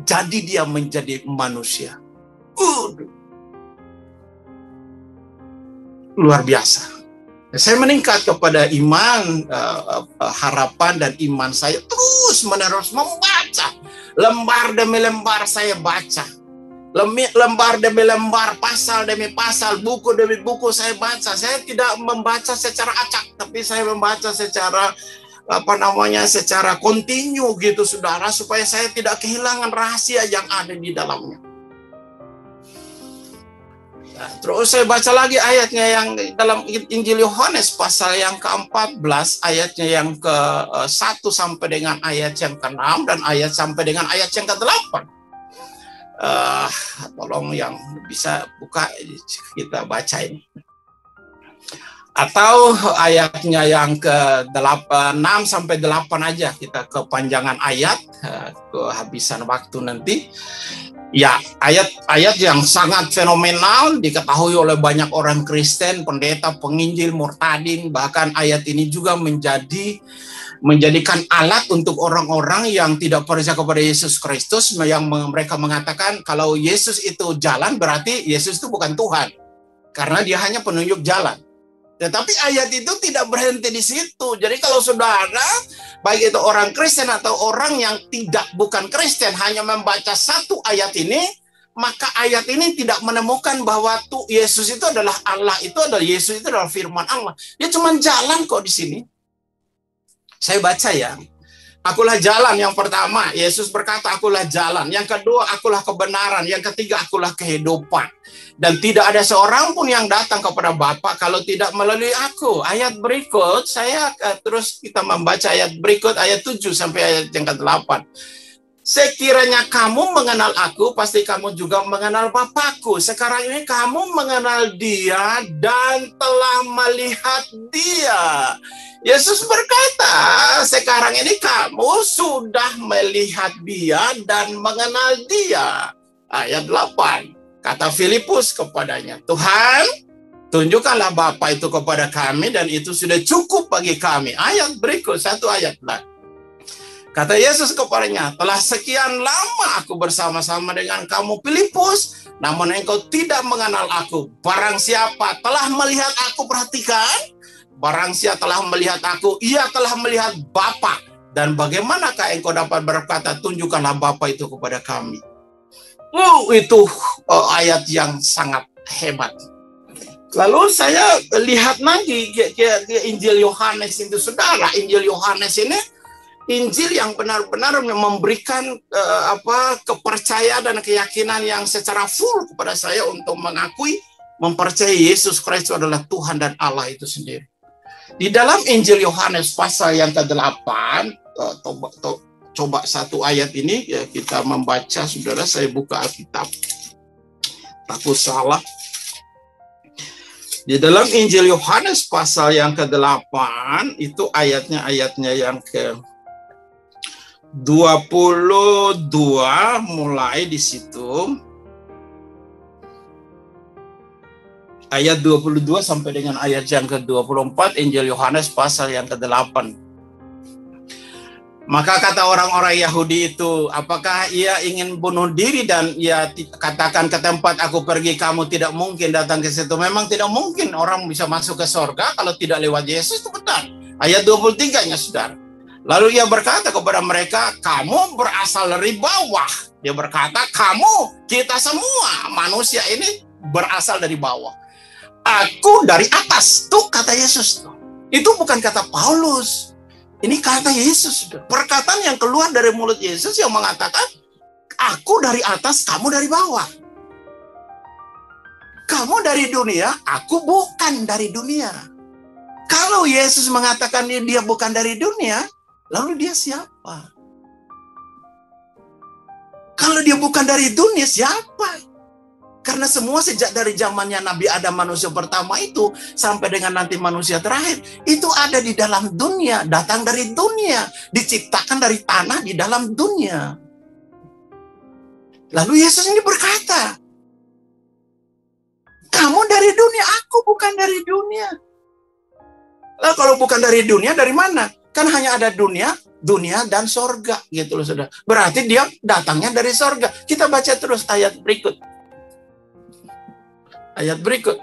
Jadi dia menjadi manusia. Luar biasa. Saya meningkat kepada iman, harapan dan iman saya terus menerus membaca. Lembar demi lembar saya baca. Lembar demi lembar, pasal demi pasal, buku demi buku saya baca. Saya tidak membaca secara acak, tapi saya membaca secara secara kontinu gitu, saudara, supaya saya tidak kehilangan rahasia yang ada di dalamnya. Terus saya baca lagi ayatnya yang dalam Injil Yohanes pasal yang ke-14, ayatnya yang ke-1 sampai dengan ayat yang ke-6 dan ayat sampai dengan ayat yang ke-8. Tolong yang bisa buka, kita baca ini. Atau ayatnya yang ke-6 sampai 8 aja, kita kepanjangan ayat, kehabisan waktu nanti. Ya, ayat-ayat yang sangat fenomenal, diketahui oleh banyak orang Kristen, pendeta, penginjil, murtadin, bahkan ayat ini juga menjadikan alat untuk orang-orang yang tidak percaya kepada Yesus Kristus, yang mereka mengatakan kalau Yesus itu jalan, berarti Yesus itu bukan Tuhan, karena dia hanya penunjuk jalan. Tetapi ayat itu tidak berhenti di situ. Jadi kalau saudara, baik itu orang Kristen atau orang yang bukan Kristen, hanya membaca satu ayat ini, maka ayat ini tidak menemukan bahwa Yesus itu adalah Allah, Yesus itu adalah firman Allah. Dia cuma jalan kok di sini. Saya baca ya. Akulah jalan, yang pertama. Yesus berkata, akulah jalan. Yang kedua, akulah kebenaran. Yang ketiga, akulah kehidupan. Dan tidak ada seorang pun yang datang kepada Bapa kalau tidak melalui aku. Ayat berikut, kita membaca ayat berikut, ayat 7 sampai ayat yang ke-8. Sekiranya kamu mengenal aku, pasti kamu juga mengenal Bapakku. Sekarang ini kamu mengenal dia dan telah melihat dia. Yesus berkata, sekarang ini kamu sudah melihat dia dan mengenal dia. Ayat 8. Kata Filipus kepadanya, Tuhan, tunjukkanlah Bapa itu kepada kami dan itu sudah cukup bagi kami. Ayat berikut, satu ayat lagi. Kata Yesus kepadanya, telah sekian lama aku bersama-sama dengan kamu Filipus, namun engkau tidak mengenal aku. Barang siapa telah melihat aku, perhatikan, barang siapa telah melihat aku, ia telah melihat Bapa. Dan bagaimanakah engkau dapat berkata, tunjukkanlah Bapa itu kepada kami. Itu ayat yang sangat hebat. Lalu saya lihat lagi ke Injil Yohanes itu, saudara. Injil Yohanes ini Injil yang benar-benar memberikan kepercayaan dan keyakinan yang secara full kepada saya untuk mempercayai Yesus Kristus adalah Tuhan dan Allah itu sendiri. Di dalam Injil Yohanes pasal yang ke-8, coba satu ayat ini ya kita membaca, saudara. Saya buka Alkitab, takut salah. Di dalam Injil Yohanes pasal yang ke-8 itu ayatnya yang ke-22, mulai di situ. Ayat 22 sampai dengan ayat yang ke-24, Injil Yohanes pasal yang ke-8. Maka kata orang-orang Yahudi itu, apakah ia ingin bunuh diri dan ia katakan ke tempat aku pergi, kamu tidak mungkin datang ke situ. Memang tidak mungkin orang bisa masuk ke sorga kalau tidak lewat Yesus, itu benar. Ayat 23-nya, saudara. Lalu ia berkata kepada mereka, kamu berasal dari bawah. Dia berkata, kita semua manusia ini berasal dari bawah. Aku dari atas, tuh kata Yesus. Itu bukan kata Paulus. Ini kata Yesus. Perkataan yang keluar dari mulut Yesus yang mengatakan, aku dari atas, kamu dari bawah. Kamu dari dunia, aku bukan dari dunia. Kalau Yesus mengatakan dia bukan dari dunia, lalu dia siapa? Kalau dia bukan dari dunia, siapa? Karena semua sejak dari zamannya Nabi Adam, manusia pertama itu, sampai dengan nanti manusia terakhir, itu ada di dalam dunia, datang dari dunia, diciptakan dari tanah di dalam dunia. Lalu Yesus ini berkata, kamu dari dunia, aku bukan dari dunia. Lalu kalau bukan dari dunia, dari mana? Kan hanya ada dunia dan sorga, gitu loh, saudara. Berarti dia datangnya dari sorga. Kita baca terus ayat berikut. Ayat berikut.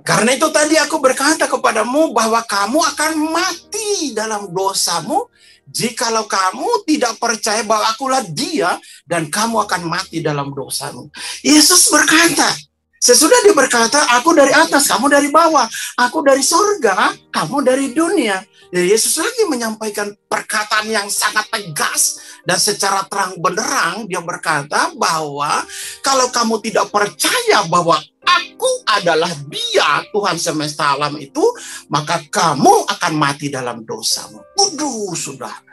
Karena itu tadi aku berkata kepadamu bahwa kamu akan mati dalam dosamu jikalau kamu tidak percaya bahwa akulah dia dan kamu akan mati dalam dosamu. Yesus berkata, sesudah dia berkata, aku dari atas, kamu dari bawah, aku dari surga, kamu dari dunia. Dan Yesus lagi menyampaikan perkataan yang sangat tegas dan secara terang benderang. Dia berkata bahwa kalau kamu tidak percaya bahwa aku adalah Dia, Tuhan semesta alam itu, maka kamu akan mati dalam dosamu. Waduh, saudara.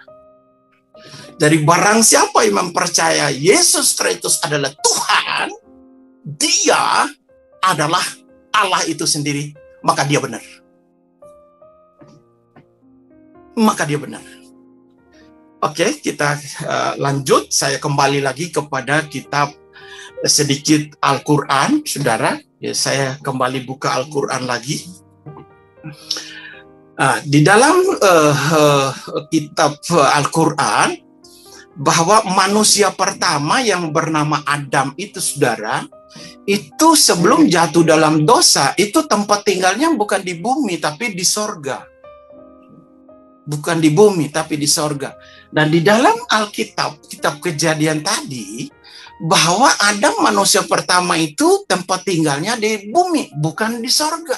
Jadi barang siapa yang mempercaya Yesus Kristus adalah Tuhan, Dia adalah Allah itu sendiri, maka Dia benar. Maka Dia benar. Oke, kita lanjut. Saya kembali lagi kepada kitab sedikit Al-Quran, saudara. Ya, saya kembali buka Al-Quran lagi. Di dalam kitab Al-Quran, bahwa manusia pertama yang bernama Adam itu, saudara, itu sebelum jatuh dalam dosa, itu tempat tinggalnya bukan di bumi, tapi di sorga. Bukan di bumi, tapi di sorga. Dan di dalam Alkitab, kitab Kejadian tadi, bahwa Adam manusia pertama itu tempat tinggalnya di bumi, bukan di sorga.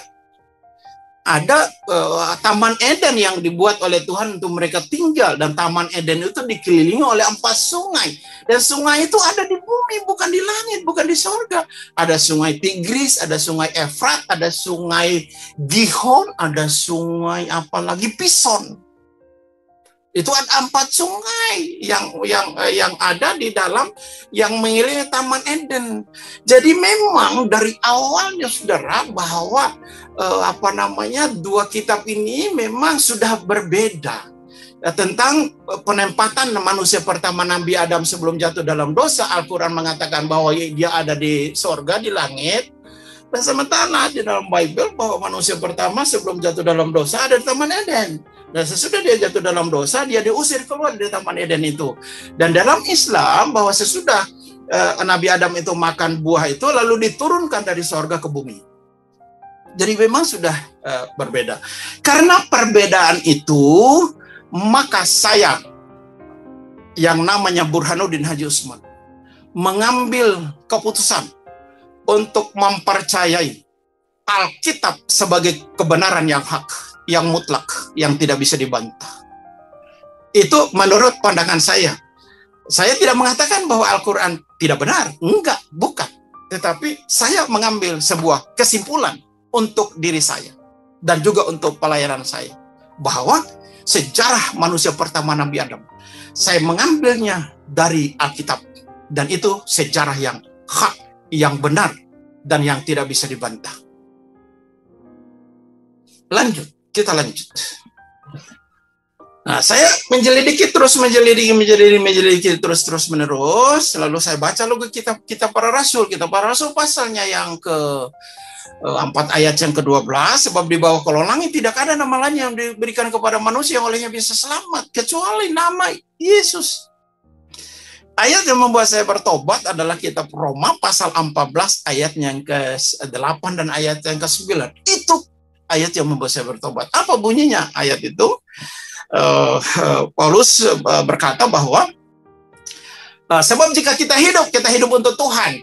Ada Taman Eden yang dibuat oleh Tuhan untuk mereka tinggal, dan Taman Eden itu dikelilingi oleh 4 sungai, dan sungai itu ada di bumi, bukan di langit, bukan di sorga. Ada sungai Tigris, ada sungai Efrat, ada sungai Gihon, ada sungai apalagi Pison. Itu ada 4 sungai yang ada di dalam yang mengelilingi Taman Eden. Jadi memang dari awalnya, saudara, bahwa dua kitab ini memang sudah berbeda. Tentang penempatan manusia pertama Nabi Adam sebelum jatuh dalam dosa, Al-Quran mengatakan bahwa dia ada di sorga, di langit. Dan sementara di dalam Bible bahwa manusia pertama sebelum jatuh dalam dosa ada di Taman Eden. Dan sesudah dia jatuh dalam dosa, dia diusir keluar dari Taman Eden itu. Dan dalam Islam bahwa sesudah Nabi Adam itu makan buah itu, lalu diturunkan dari sorga ke bumi. Jadi memang sudah berbeda. Karena perbedaan itu, maka saya yang namanya Burhanuddin Haji Usman mengambil keputusan untuk mempercayai Alkitab sebagai kebenaran yang hak, yang mutlak, yang tidak bisa dibantah. Itu menurut pandangan saya. Saya tidak mengatakan bahwa Al-Quran tidak benar. Enggak, bukan. Tetapi saya mengambil sebuah kesimpulan untuk diri saya. Dan juga untuk pelayanan saya. Bahwa sejarah manusia pertama Nabi Adam, saya mengambilnya dari Alkitab. Dan itu sejarah yang hak, yang benar, dan yang tidak bisa dibantah. Lanjut. Kita lanjut. Nah, saya menyelidiki terus terus menerus. Lalu saya baca lagi kitab para rasul. Kitab para rasul pasalnya yang ke-4 ayat yang ke-12. Sebab di bawah kolong langit tidak ada nama lain yang diberikan kepada manusia yang olehnya bisa selamat, kecuali nama Yesus. Ayat yang membuat saya bertobat adalah kitab Roma pasal 14 ayat yang ke-8 dan ayat yang ke-9. Itu ayat yang membuat saya bertobat. Apa bunyinya ayat itu? Paulus berkata bahwa sebab jika kita hidup untuk Tuhan.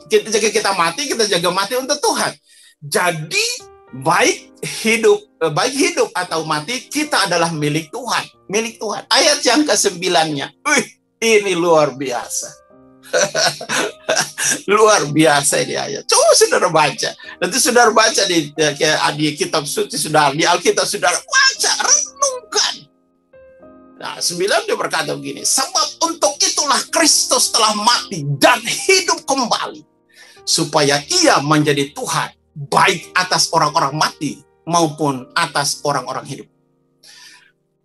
Jika kita mati, kita jaga mati untuk Tuhan. Jadi baik hidup atau mati, kita adalah milik Tuhan. Milik Tuhan. Ayat yang ke-9-nya. Ini luar biasa. Luar biasa ini ayat. Coba saudara baca. Nanti saudara baca di kitab suci, saudara, di Alkitab saudara baca, renungkan. Nah, 9 dia berkata begini, sebab untuk itulah Kristus telah mati dan hidup kembali, supaya ia menjadi Tuhan, baik atas orang-orang mati maupun atas orang-orang hidup.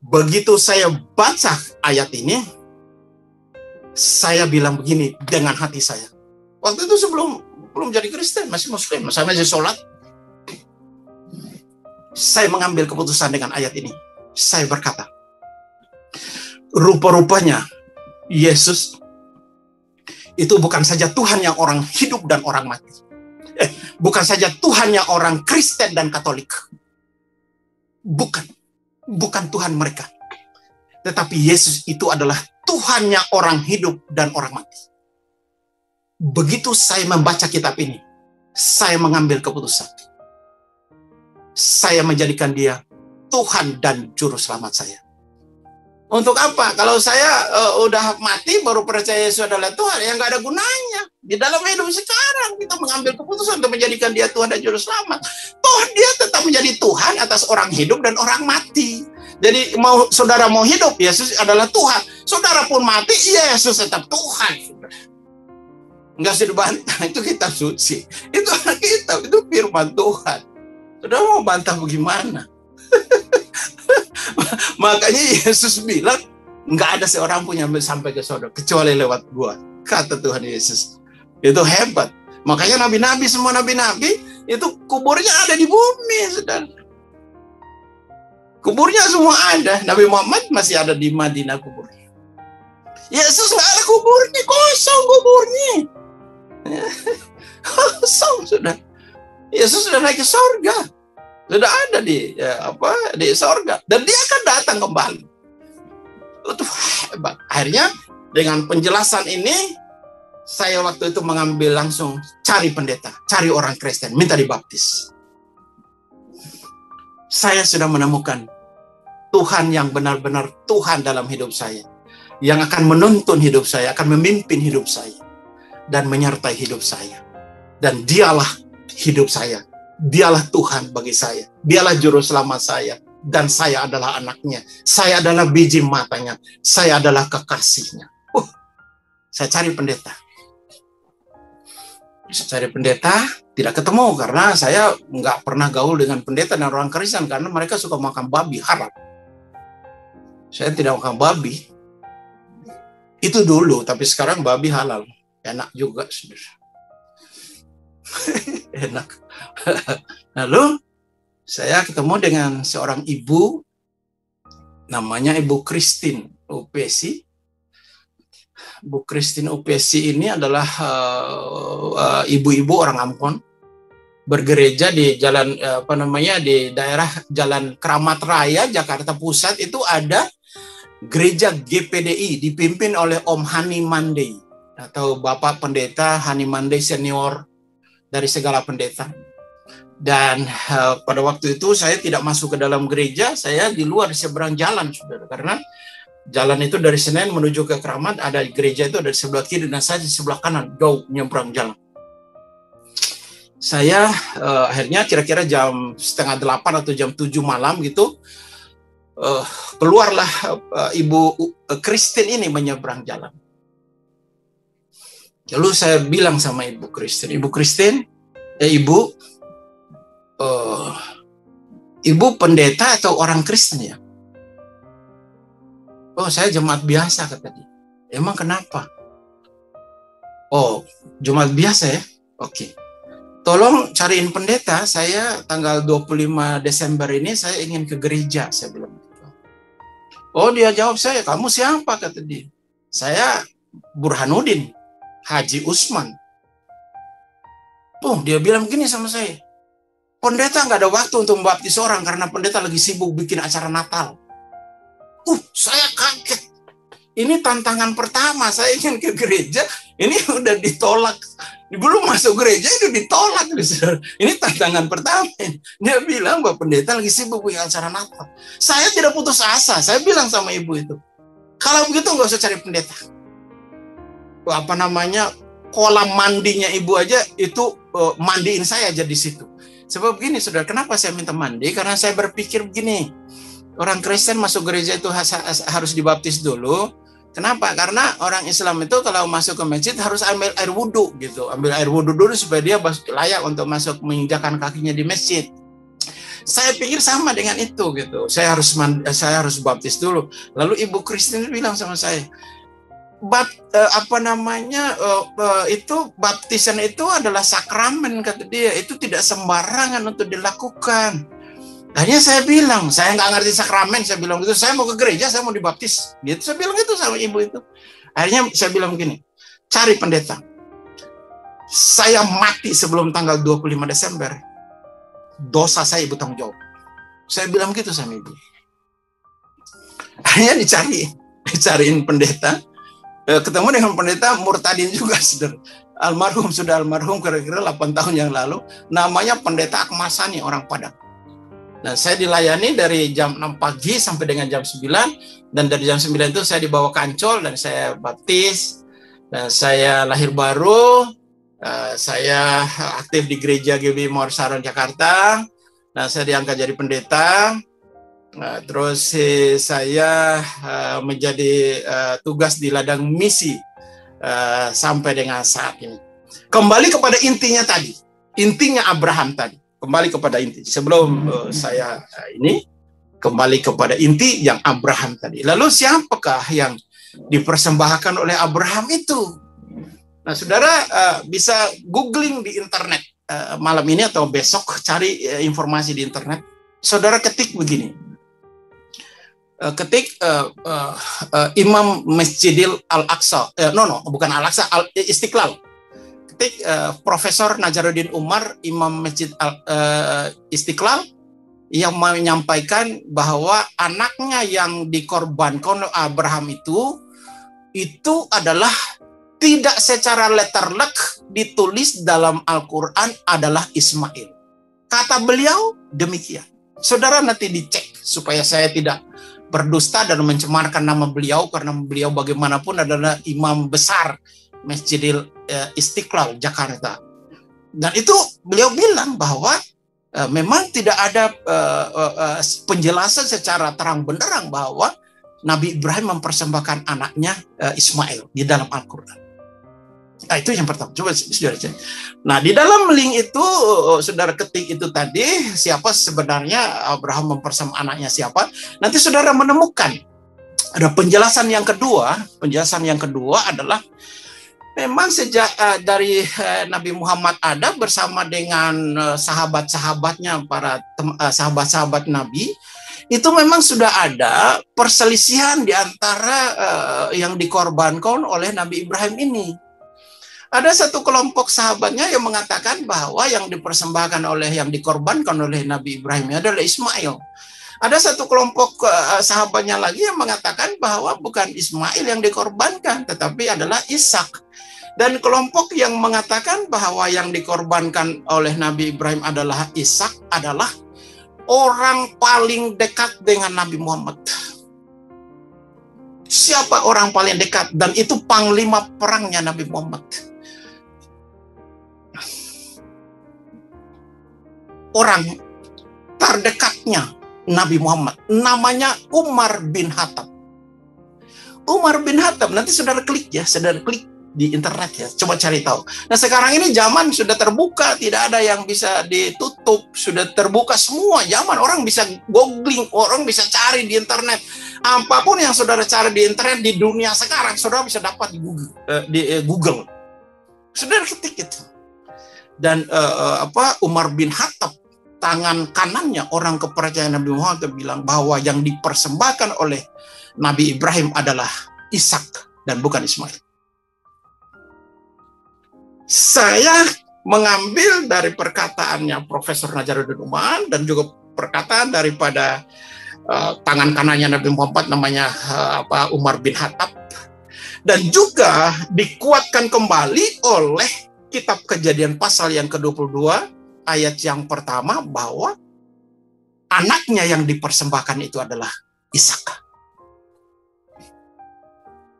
Begitu saya baca ayat ini, saya bilang begini dengan hati saya. Waktu itu belum jadi Kristen, masih Muslim, saya masih sholat. Saya mengambil keputusan dengan ayat ini. Saya berkata, rupa-rupanya Yesus itu bukan saja Tuhan yang orang hidup dan orang mati. Bukan saja Tuhan yang orang Kristen dan Katolik. Bukan Tuhan mereka. Tetapi Yesus itu adalah Tuhannya orang hidup dan orang mati. Begitu saya membaca kitab ini, saya mengambil keputusan. Saya menjadikan dia Tuhan dan Juru Selamat saya. Untuk apa? Kalau saya udah mati baru percaya Yesus adalah Tuhan, yang nggak ada gunanya. Di dalam hidup sekarang kita mengambil keputusan untuk menjadikan dia Tuhan dan Juru Selamat. Toh dia tetap menjadi Tuhan atas orang hidup dan orang mati. Jadi saudara mau hidup, Yesus adalah Tuhan. Saudara pun mati, Yesus tetap Tuhan. Nggak usah dibantah, itu kitab suci. Itu anak kitab, itu firman Tuhan. Saudara mau bantah bagaimana? Makanya Yesus bilang, nggak ada seorang pun yang sampai ke surga kecuali lewat gua, kata Tuhan Yesus. Itu hebat. Makanya nabi-nabi, semua nabi-nabi itu kuburnya ada di bumi, saudara. Kuburnya semua ada. Nabi Muhammad masih ada di Madinah kuburnya. Yesus nggak ada kuburnya, kosong kuburnya. Kosong sudah. Yesus sudah naik ke surga. Sudah ada di sorga, dan dia akan datang kembali. Itu hebat. Akhirnya dengan penjelasan ini, saya waktu itu mengambil langsung cari pendeta, cari orang Kristen, minta dibaptis. Saya sudah menemukan Tuhan yang benar-benar Tuhan dalam hidup saya, yang akan menuntun hidup saya, akan memimpin hidup saya, dan menyertai hidup saya. Dan dialah hidup saya. Dialah Tuhan bagi saya. Dialah Juru Selamat saya. Dan saya adalah anaknya. Saya adalah biji matanya. Saya adalah kekasihnya. Saya cari pendeta. Saya cari pendeta, tidak ketemu. Karena saya nggak pernah gaul dengan pendeta dan orang Kristen. Karena mereka suka makan babi, haram. Saya tidak makan babi. Itu dulu, tapi sekarang babi halal. Enak juga, saudara. Enak. Lalu saya ketemu dengan seorang ibu, namanya Ibu Christine Upesi. Bu Christine Upesi ini adalah ibu-ibu orang Ambon, bergereja di jalan di daerah Jalan Kramat Raya, Jakarta Pusat. Itu ada gereja GPDI dipimpin oleh Om Hani Mandey atau Bapak Pendeta Hani Mandey Senior dari segala pendeta. Dan pada waktu itu saya tidak masuk ke dalam gereja, saya di luar, di seberang jalan, saudara. Karena jalan itu dari Senen menuju ke Kramat, ada gereja itu dari sebelah kiri dan saya di sebelah kanan, jauh nyebrang jalan. Saya akhirnya kira-kira jam 7:30 atau jam 7 malam gitu, keluarlah Ibu Christine ini menyeberang jalan. Lalu saya bilang sama Ibu Christine, Ibu Christine, Ibu, Ibu pendeta atau orang Kristen ya? Oh, saya jemaat biasa, kata dia. Emang kenapa? Oh, jemaat biasa ya? Oke. Tolong cariin pendeta, saya tanggal 25 Desember ini saya ingin ke gereja, saya bilang. Oh, dia jawab saya, kamu siapa, kata dia. Saya Burhanuddin, Haji Usman. Oh, dia bilang gini sama saya. Pendeta nggak ada waktu untuk membaptis orang karena pendeta lagi sibuk bikin acara Natal. Saya kaget. Ini tantangan pertama, saya ingin ke gereja, ini udah ditolak. Belum masuk gereja itu ditolak. Ini tantangan pertama. Dia bilang bahwa pendeta lagi sibuk bikin acara Natal. Saya tidak putus asa. Saya bilang sama ibu itu, kalau begitu nggak usah cari pendeta. Kolam mandinya ibu aja itu mandiin saya aja di situ. Sebab begini, saudara, kenapa saya minta mandi? Karena saya berpikir begini, orang Kristen masuk gereja itu harus dibaptis dulu. Kenapa? Karena orang Islam itu kalau masuk ke masjid harus ambil air wudhu gitu. Ambil air wudhu dulu supaya dia layak untuk masuk, menginjakan kakinya di masjid. Saya pikir sama dengan itu gitu. Saya harus baptis dulu. Lalu Ibu Christine bilang sama saya, itu baptisan itu adalah sakramen, kata dia. Itu tidak sembarangan untuk dilakukan. Akhirnya saya bilang, saya nggak ngerti sakramen. Saya bilang gitu, saya mau ke gereja, saya mau dibaptis. Gitu, saya bilang gitu sama ibu itu. Akhirnya saya bilang begini, cari pendeta. Saya mati sebelum tanggal 25 Desember. Dosa saya ibu tanggung jawab. Saya bilang gitu sama ibu. Akhirnya dicariin pendeta. Ketemu dengan pendeta Murtadin juga, sudah almarhum kira-kira 8 tahun yang lalu. Namanya pendeta Akmasani, orang Padang. Dan saya dilayani dari jam 6 pagi sampai dengan jam 9. Dan dari jam 9 itu saya dibawa ke Ancol dan saya baptis. Dan saya lahir baru. Saya aktif di gereja GBI Mawar Saron Jakarta. Dan saya diangkat jadi pendeta. Terus saya menjadi tugas di ladang misi sampai dengan saat ini. Kembali kepada intinya tadi. Intinya Abraham tadi. Kembali kepada inti. Sebelum saya ini kembali kepada inti yang Abraham tadi. Lalu siapakah yang dipersembahkan oleh Abraham itu? Nah, saudara bisa googling di internet malam ini atau besok, cari informasi di internet. Saudara ketik begini. Ketik Imam Masjidil Al-Aqsa. Bukan Al-Aqsa, Istiqlal. Profesor Nazaruddin Umar, Imam Masjid Istiqlal, yang menyampaikan bahwa anaknya yang dikorbankan Abraham itu adalah tidak secara letterlek ditulis dalam Al-Quran adalah Ismail. Kata beliau demikian. Saudara nanti dicek supaya saya tidak berdusta dan mencemarkan nama beliau, karena beliau bagaimanapun adalah imam besar Masjidil Istiqlal Jakarta. Dan itu beliau bilang bahwa memang tidak ada penjelasan secara terang benderang bahwa Nabi Ibrahim mempersembahkan anaknya Ismail di dalam Al-Quran. Nah, itu yang pertama. Coba saudara cek. Nah, di dalam link itu saudara ketik itu tadi, siapa sebenarnya Abraham mempersembahkan anaknya siapa. Nanti saudara menemukan ada penjelasan yang kedua. Penjelasan yang kedua adalah memang sejak dari Nabi Muhammad ada bersama dengan sahabat-sahabatnya, para sahabat-sahabat Nabi, itu memang sudah ada perselisihan di antara yang dikorbankan oleh Nabi Ibrahim ini. Ada satu kelompok sahabatnya yang mengatakan bahwa yang dipersembahkan yang dikorbankan oleh Nabi Ibrahim adalah Ismail. Ada satu kelompok sahabatnya lagi yang mengatakan bahwa bukan Ismail yang dikorbankan, tetapi adalah Ishak. Dan kelompok yang mengatakan bahwa yang dikorbankan oleh Nabi Ibrahim adalah Ishak adalah orang paling dekat dengan Nabi Muhammad. Siapa orang paling dekat? Dan itu panglima perangnya Nabi Muhammad. Orang terdekatnya Nabi Muhammad namanya Umar bin Khattab. Umar bin Khattab, nanti saudara klik ya, saudara klik di internet ya, coba cari tahu. Nah, sekarang ini zaman sudah terbuka, tidak ada yang bisa ditutup, sudah terbuka semua zaman, orang bisa googling, orang bisa cari di internet. Apapun yang saudara cari di internet di dunia sekarang, saudara bisa dapat di Google. Saudara ketik itu. Dan Umar bin Khattab, tangan kanannya orang kepercayaan Nabi Muhammad, bilang bahwa yang dipersembahkan oleh Nabi Ibrahim adalah Ishak dan bukan Ismail. Saya mengambil dari perkataannya Profesor Nazaruddin Umar dan juga perkataan daripada tangan kanannya Nabi Muhammad namanya Umar bin Khattab, dan juga dikuatkan kembali oleh kitab Kejadian pasal yang ke-22 ayat yang pertama bahwa anaknya yang dipersembahkan itu adalah Ishak.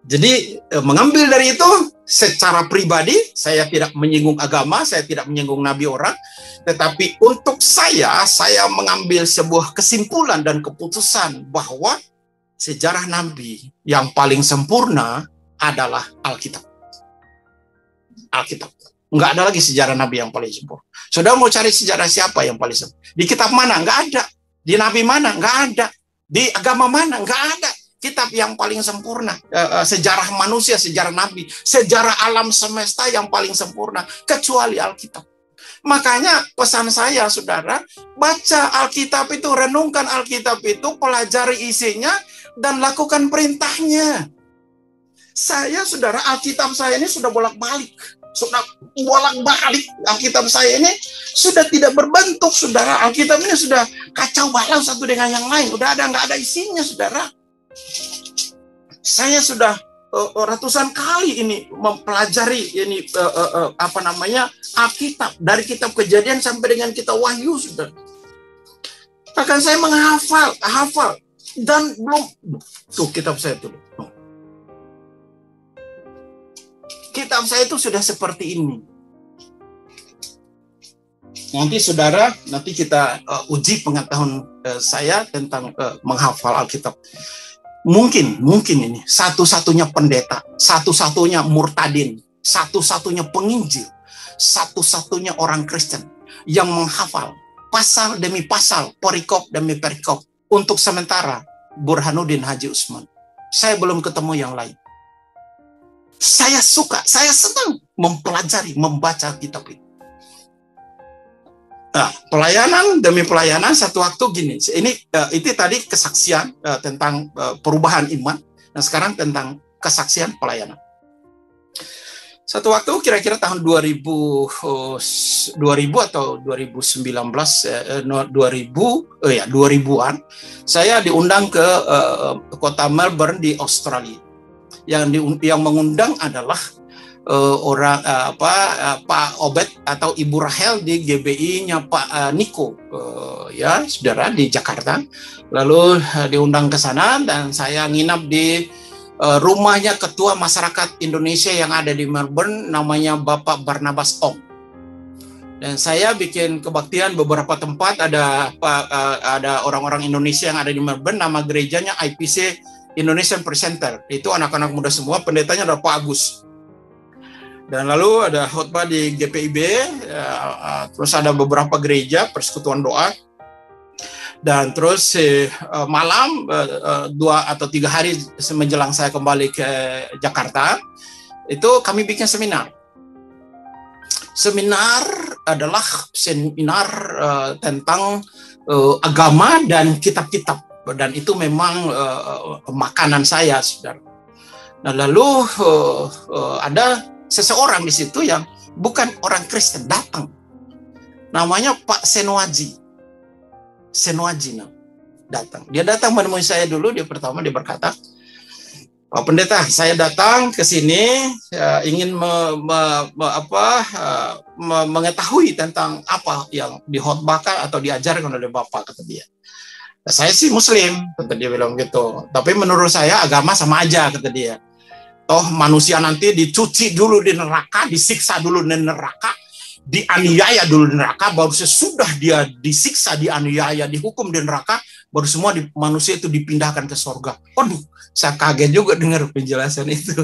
Jadi mengambil dari itu secara pribadi, saya tidak menyinggung agama, saya tidak menyinggung nabi orang, tetapi untuk saya mengambil sebuah kesimpulan dan keputusan bahwa sejarah nabi yang paling sempurna adalah Alkitab. Alkitab. Enggak ada lagi sejarah nabi yang paling sempurna. Saudara mau cari sejarah siapa yang paling sempurna? Di kitab mana? Enggak ada. Di nabi mana? Enggak ada. Di agama mana? Enggak ada. Kitab yang paling sempurna, sejarah manusia, sejarah nabi, sejarah alam semesta yang paling sempurna, kecuali Alkitab. Makanya pesan saya, saudara, baca Alkitab itu, renungkan Alkitab itu, pelajari isinya, dan lakukan perintahnya. Saya, saudara, Alkitab saya ini sudah bolak-balik. Sudah bolak-balik. Alkitab saya ini sudah tidak berbentuk, saudara. Alkitab ini sudah kacau balau satu dengan yang lain. Udah nggak ada isinya, saudara. Saya sudah ratusan kali ini mempelajari ini Alkitab, dari kitab Kejadian sampai dengan kitab Wahyu, sudah. Bahkan saya hafal dan belum tuh kitab saya tuh. Kitab saya itu sudah seperti ini. Nanti saudara, nanti kita uji pengetahuan saya tentang menghafal Alkitab. Mungkin ini satu-satunya pendeta, satu-satunya murtadin, satu-satunya penginjil, satu-satunya orang Kristen yang menghafal pasal demi pasal, perikop demi perikop. Untuk sementara, Burhanuddin Haji Usman. Saya belum ketemu yang lain. Saya suka, saya senang mempelajari, membaca kitab itu. Nah, pelayanan demi pelayanan, satu waktu gini. Itu tadi kesaksian tentang perubahan iman, dan sekarang tentang kesaksian pelayanan. Satu waktu kira-kira tahun 2000 atau 2000-an, saya diundang ke kota Melbourne di Australia. Yang mengundang adalah Pak Obed atau Ibu Rahel di GBI-nya Pak Niko, ya saudara, di Jakarta. Lalu diundang ke sana dan saya nginap di rumahnya Ketua Masyarakat Indonesia yang ada di Melbourne, namanya Bapak Barnabas Ong. Dan saya bikin kebaktian beberapa tempat, ada orang-orang Indonesia yang ada di Melbourne, nama gerejanya IPC Indonesian Presenter. Itu anak-anak muda semua, pendetanya adalah Pak Agus. Dan lalu ada khotbah di GPIB, terus ada beberapa gereja, persekutuan doa. Dan terus malam 2 atau 3 hari menjelang saya kembali ke Jakarta, itu kami bikin seminar. Seminar adalah seminar tentang agama dan kitab-kitab, dan itu memang makanan saya, saudara. Nah, lalu ada seseorang di situ yang bukan orang Kristen datang, namanya Pak Senoaji datang. Dia datang menemui saya dulu. Dia berkata, "Pak Pendeta, saya datang ke sini ingin mengetahui tentang apa yang dihotbahkan atau diajarkan oleh Bapak," kata dia. Nah, saya sih Muslim, kata dia bilang gitu. Tapi menurut saya agama sama aja, kata dia. Toh manusia nanti dicuci dulu di neraka, disiksa dulu di neraka, dianiaya dulu di neraka, baru sesudah dia disiksa, dianiaya, dihukum di neraka, baru semua manusia itu dipindahkan ke surga. Waduh, saya kaget juga dengar penjelasan itu.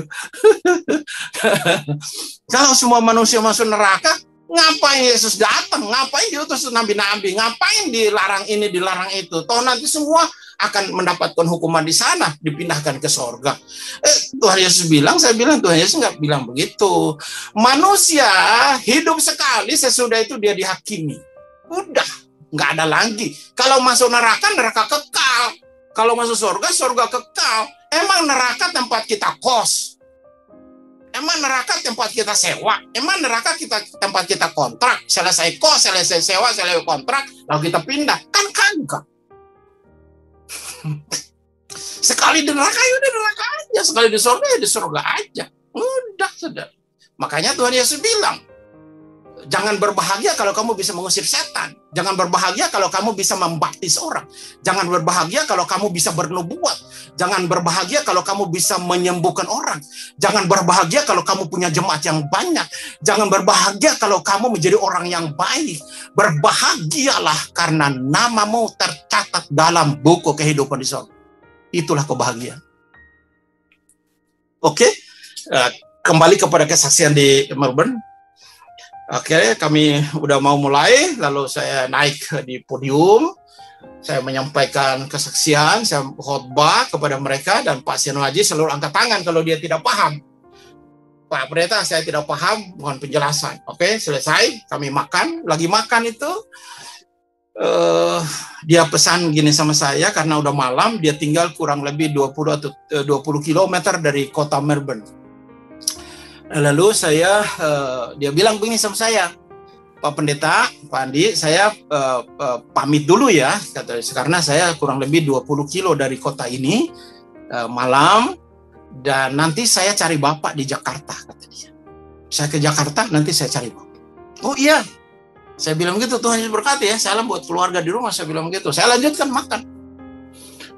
Kalau semua manusia masuk neraka, ngapain Yesus datang? Ngapain diutus nabi-nabi? Ngapain dilarang ini, dilarang itu? Toh nanti semua akan mendapatkan hukuman di sana, dipindahkan ke surga. Tuhan Yesus bilang, saya bilang Tuhan Yesus nggak bilang begitu. Manusia hidup sekali, sesudah itu dia dihakimi. Udah, nggak ada lagi. Kalau masuk neraka, neraka kekal. Kalau masuk surga, surga kekal. Emang neraka tempat kita kos? Emang neraka tempat kita sewa? Emang neraka tempat kita kontrak? Selesai kos, selesai sewa, selesai kontrak, lalu kita pindah? Kan kagak. Sekali di neraka ya udah neraka aja, sekali di surga ya di surga aja. Udah, saudara. Makanya Tuhan Yesus bilang, jangan berbahagia kalau kamu bisa mengusir setan. Jangan berbahagia kalau kamu bisa membaptis orang. Jangan berbahagia kalau kamu bisa bernubuat. Jangan berbahagia kalau kamu bisa menyembuhkan orang. Jangan berbahagia kalau kamu punya jemaat yang banyak. Jangan berbahagia kalau kamu menjadi orang yang baik. Berbahagialah karena namamu tercatat dalam buku kehidupan di surga. Itulah kebahagiaan. Oke, kembali kepada kesaksian di Melbourne. Oke, kami udah mau mulai, lalu saya naik di podium, saya menyampaikan kesaksian, saya khotbah kepada mereka, dan Pak Senoaji selalu angkat tangan kalau dia tidak paham. Pak Pendeta, saya tidak paham, mohon penjelasan. Oke, selesai, kami makan, lagi makan itu, dia pesan gini sama saya, karena udah malam, dia tinggal kurang lebih 20 atau 20 km dari kota Melbourne. Lalu dia bilang begini sama saya, "Pak Pendeta, Pak Andi, saya pamit dulu ya, karena saya kurang lebih 20 kilo dari kota ini, malam, dan nanti saya cari Bapak di Jakarta," kata dia. "Saya ke Jakarta, nanti saya cari Bapak." "Oh iya, Saya bilang gitu, Tuhan Yesus berkati ya, salam buat keluarga di rumah, saya bilang gitu. Saya lanjutkan makan.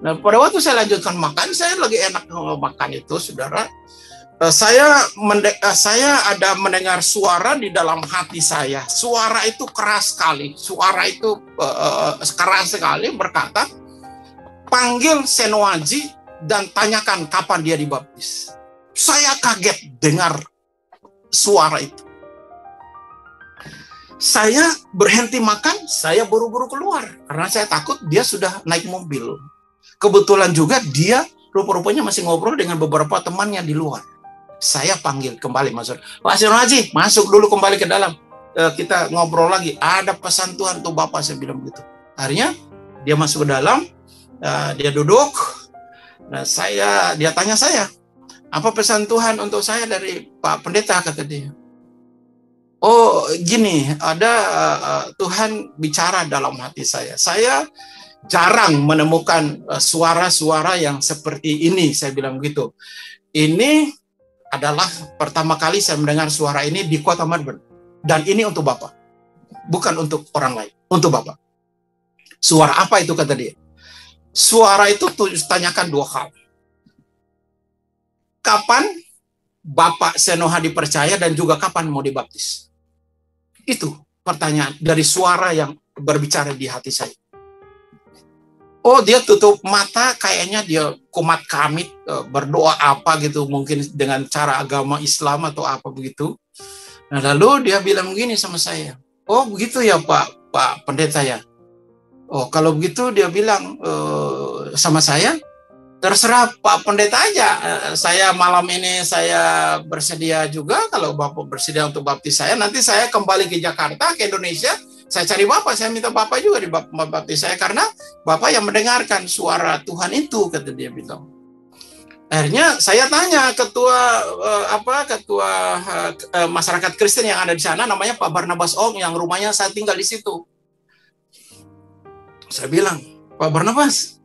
Nah, pada waktu saya lanjutkan makan, saya lagi enak makan itu, saudara. Saya ada mendengar suara di dalam hati saya. Suara itu keras sekali. Suara itu keras sekali berkata, panggil Senoaji dan tanyakan kapan dia dibaptis. Saya kaget dengar suara itu. Saya berhenti makan, saya buru-buru keluar. Karena saya takut dia sudah naik mobil. Kebetulan juga dia rupa-rupanya masih ngobrol dengan beberapa temannya di luar. Saya panggil kembali, masuk. Pak Senoaji, masuk dulu kembali ke dalam. Kita ngobrol lagi. Ada pesan Tuhan untuk Bapak, saya bilang begitu. Akhirnya dia masuk ke dalam, dia duduk. Nah, dia tanya saya, apa pesan Tuhan untuk saya dari Pak Pendeta, kata dia. Oh, gini, ada Tuhan bicara dalam hati saya. Saya jarang menemukan suara-suara yang seperti ini, saya bilang begitu. Ini adalah pertama kali saya mendengar suara ini di kota Melbourne. Dan ini untuk Bapak. Bukan untuk orang lain, untuk Bapak. Suara apa itu, kata dia? Suara itu tanyakan dua hal. Kapan Bapak Senoha dipercaya dan juga kapan mau dibaptis? Itu pertanyaan dari suara yang berbicara di hati saya. Oh, dia tutup mata, kayaknya dia kumat kamit, berdoa apa gitu, mungkin dengan cara agama Islam atau apa begitu. Nah, lalu dia bilang begini sama saya. Oh, begitu ya Pak Pendeta ya. Oh, kalau begitu dia bilang sama saya, terserah Pak Pendeta aja. Saya malam ini saya bersedia juga, kalau Bapak bersedia untuk baptis saya, nanti saya kembali ke Jakarta, ke Indonesia, saya cari Bapak, saya minta Bapak juga dibaptis saya, karena Bapak yang mendengarkan suara Tuhan itu, kata dia bilang. Akhirnya saya tanya ketua masyarakat Kristen yang ada di sana, namanya Pak Barnabas Ong, yang rumahnya saya tinggal di situ. Saya bilang, Pak Barnabas,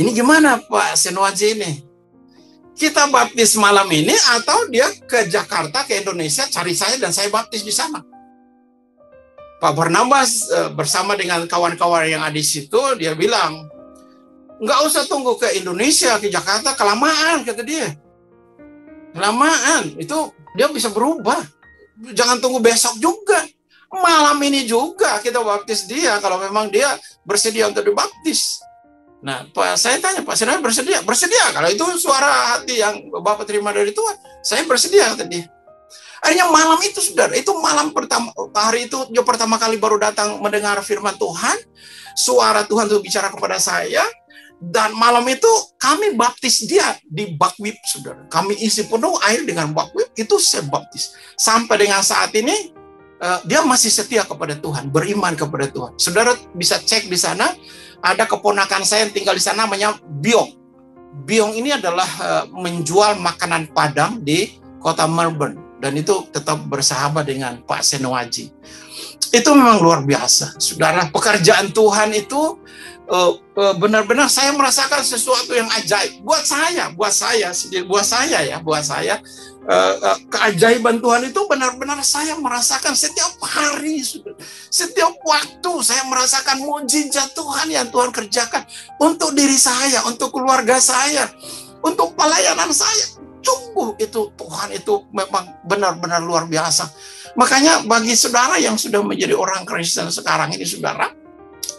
ini gimana Pak Senoaji ini? Kita baptis malam ini atau dia ke Jakarta, ke Indonesia, cari saya dan saya baptis di sana? Pak Barnabas bersama dengan kawan-kawan yang ada di situ, dia bilang, nggak usah tunggu ke Indonesia, ke Jakarta, kelamaan, kata dia. Kelamaan, itu dia bisa berubah. Jangan tunggu besok juga. Malam ini juga kita baptis dia, kalau memang dia bersedia untuk dibaptis. Nah, saya tanya, Pak Senoaji bersedia? Bersedia, kalau itu suara hati yang Bapak terima dari Tuhan, saya bersedia, kata dia. Akhirnya malam itu, saudara, itu malam pertama, hari itu dia pertama kali baru datang mendengar firman Tuhan, suara Tuhan itu bicara kepada saya, dan malam itu kami baptis dia di buckwheat, saudara. Kami isi penuh air dengan buckwheat, itu saya baptis. Sampai dengan saat ini, dia masih setia kepada Tuhan, beriman kepada Tuhan. Saudara bisa cek di sana, ada keponakan saya yang tinggal di sana, namanya Biong. Biong ini adalah menjual makanan Padang di kota Melbourne. Dan itu tetap bersahabat dengan Pak Senoaji. Itu memang luar biasa, saudara. Pekerjaan Tuhan itu benar-benar saya merasakan sesuatu yang ajaib. Buat saya, keajaiban Tuhan itu benar-benar saya merasakan setiap hari, setiap waktu saya merasakan mukjizat Tuhan yang Tuhan kerjakan untuk diri saya, untuk keluarga saya, untuk pelayanan saya. Sungguh itu Tuhan itu memang benar-benar luar biasa. Makanya bagi saudara yang sudah menjadi orang Kristen sekarang ini, saudara,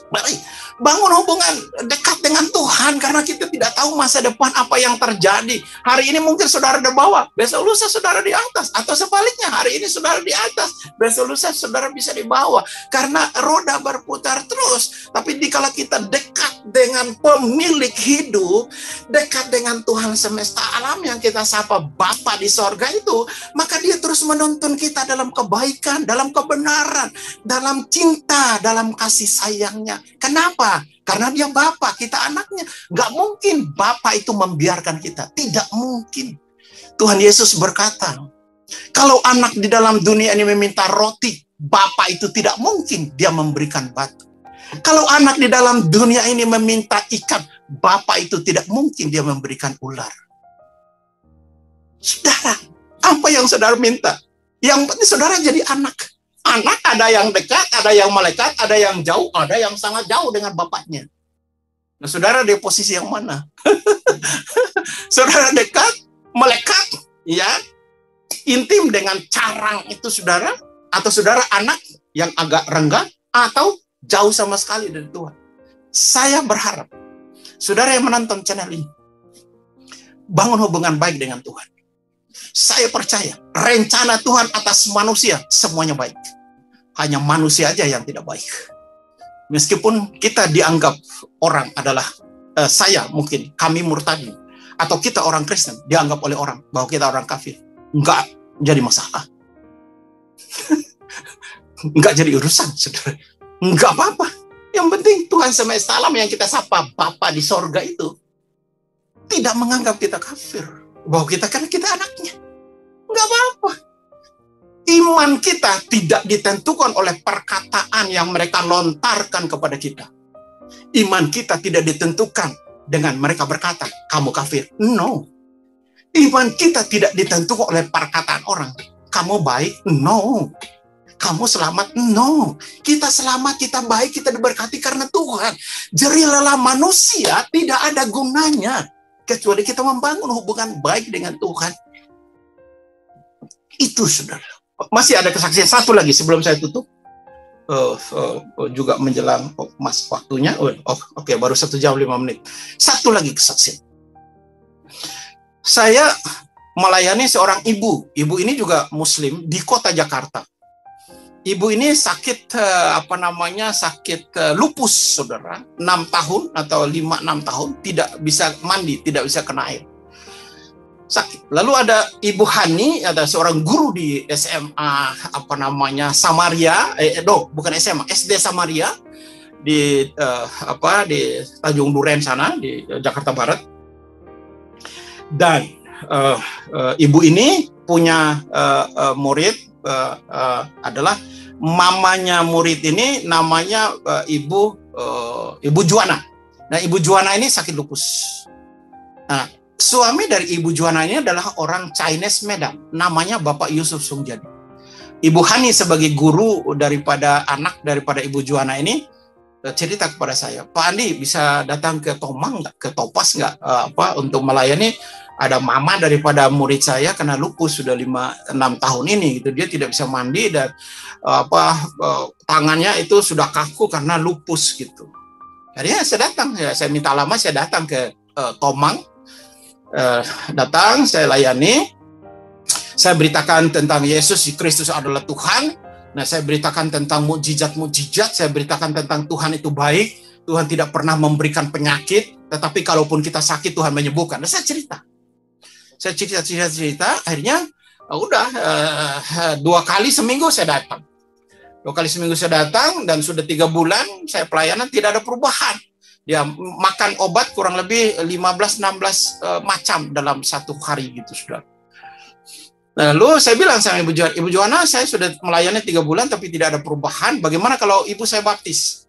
mari bangun hubungan dekat dengan Tuhan, karena kita tidak tahu masa depan apa yang terjadi. Hari ini mungkin saudara di bawah, besok lusa saudara di atas, atau sebaliknya, hari ini saudara di atas, besok lusa saudara bisa di bawah, karena roda berputar terus. Tapi dikala kita dekat dengan pemilik hidup, dekat dengan Tuhan semesta alam yang kita sapa Bapa di sorga itu, maka dia terus menuntun kita dalam kebaikan, dalam kebenaran, dalam cinta, dalam kasih sayangnya. Kenapa? Karena dia Bapa, kita anaknya. Nggak mungkin Bapa itu membiarkan kita. Tidak mungkin. Tuhan Yesus berkata, kalau anak di dalam dunia ini meminta roti, Bapa itu tidak mungkin dia memberikan batu. Kalau anak di dalam dunia ini meminta ikan, Bapa itu tidak mungkin dia memberikan ular. Saudara, apa yang saudara minta? Yang penting saudara jadi anak. Anak ada yang dekat, ada yang melekat, ada yang jauh, ada yang sangat jauh dengan bapaknya. Nah, saudara di posisi yang mana? Saudara dekat, melekat, ya, intim dengan carang itu saudara, atau saudara anak yang agak renggang, atau jauh sama sekali dari Tuhan. Saya berharap saudara yang menonton channel ini bangun hubungan baik dengan Tuhan. Saya percaya rencana Tuhan atas manusia semuanya baik. Hanya manusia aja yang tidak baik. Meskipun kita dianggap orang adalah saya mungkin, kami murtadin, atau kita orang Kristen dianggap oleh orang bahwa kita orang kafir. Enggak jadi masalah. Enggak jadi urusan, saudara. Enggak apa-apa. Yang penting Tuhan semesta alam yang kita sapa Bapa di sorga itu tidak menganggap kita kafir. Bahwa kita anaknya. Enggak apa-apa. Iman kita tidak ditentukan oleh perkataan yang mereka lontarkan kepada kita. Iman kita tidak ditentukan dengan mereka berkata, kamu kafir. No. Iman kita tidak ditentukan oleh perkataan orang. Kamu baik? No. Kamu selamat? No. Kita selamat, kita baik, kita diberkati karena Tuhan. Jerih lelah manusia tidak ada gunanya kecuali kita membangun hubungan baik dengan Tuhan. Itu, saudara. Masih ada kesaksian satu lagi sebelum saya tutup. Juga menjelang waktunya. Oke, baru 1 jam 5 menit. Satu lagi kesaksian. Saya melayani seorang ibu. Ibu ini juga Muslim di kota Jakarta. Ibu ini sakit sakit lupus, saudara. 6 tahun atau 5-6 tahun tidak bisa mandi, tidak bisa kena air. Sakit. Lalu ada Ibu Hani, ada seorang guru di SMA Samaria, bukan SMA, SD Samaria di di Tanjung Duren sana di Jakarta Barat. Dan ibu ini punya murid adalah mamanya murid ini namanya Ibu Juana. Nah, Ibu Juana ini sakit lupus. Nah, suami dari Ibu Juana ini adalah orang Chinese Medan, namanya Bapak Yusuf Sungjadi. Ibu Hani sebagai guru daripada Ibu Juana ini cerita kepada saya, Pak Andi bisa datang ke Tomang nggak, ke Topas nggak, untuk melayani. Ada mama daripada murid saya kena lupus sudah 5-6 tahun ini, gitu. Dia tidak bisa mandi dan tangannya itu sudah kaku karena lupus gitu. Jadi saya datang, saya minta lama, saya datang ke Tomang. Datang, saya layani, saya beritakan tentang Yesus Kristus adalah Tuhan. Nah, saya beritakan tentang mukjizat-mukjizat, saya beritakan tentang Tuhan itu baik, Tuhan tidak pernah memberikan penyakit, tetapi kalaupun kita sakit Tuhan menyembuhkan. Nah, saya cerita, akhirnya udah 2 kali seminggu saya datang. 2 kali seminggu saya datang dan sudah 3 bulan saya pelayanan tidak ada perubahan. Dia makan obat kurang lebih 15-16 macam dalam 1 hari gitu, saudara. Lalu saya bilang sama Ibu Juana, saya sudah melayani 3 bulan tapi tidak ada perubahan. Bagaimana kalau ibu saya baptis?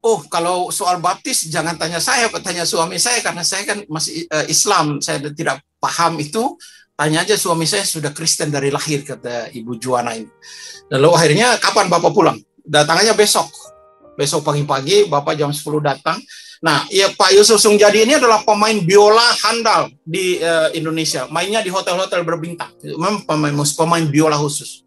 Oh, kalau soal baptis jangan tanya saya, tanya suami saya karena saya kan masih Islam, saya tidak paham itu. Tanya aja suami saya, sudah Kristen dari lahir, kata Ibu Juana ini. Lalu akhirnya kapan Bapak pulang? Datangannya besok. Besok pagi-pagi, Bapak jam 10 datang. Nah, ya, Pak Yusuf Sungjadi ini adalah pemain biola handal di Indonesia. Mainnya di hotel-hotel berbintang. Memang pemain biola khusus.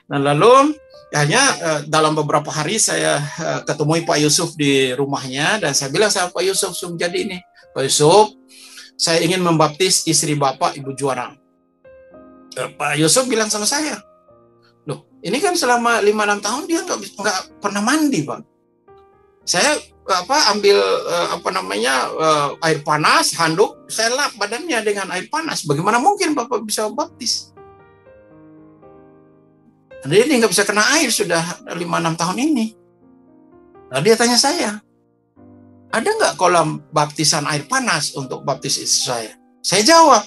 Nah, lalu hanya dalam beberapa hari saya ketemu Pak Yusuf di rumahnya dan saya bilang sama Pak Yusuf Sungjadi ini, Pak Yusuf, saya ingin membaptis istri Bapak, Ibu Juana. Pak Yusuf bilang sama saya, loh, ini kan selama 5-6 tahun dia nggak pernah mandi, Pak. Saya ambil air panas, handuk, saya lap badannya dengan air panas. Bagaimana mungkin Bapak bisa baptis? Dia nggak bisa kena air sudah 5-6 tahun ini. Nah, dia tanya saya, ada nggak kolam baptisan air panas untuk baptis istri saya? Saya jawab,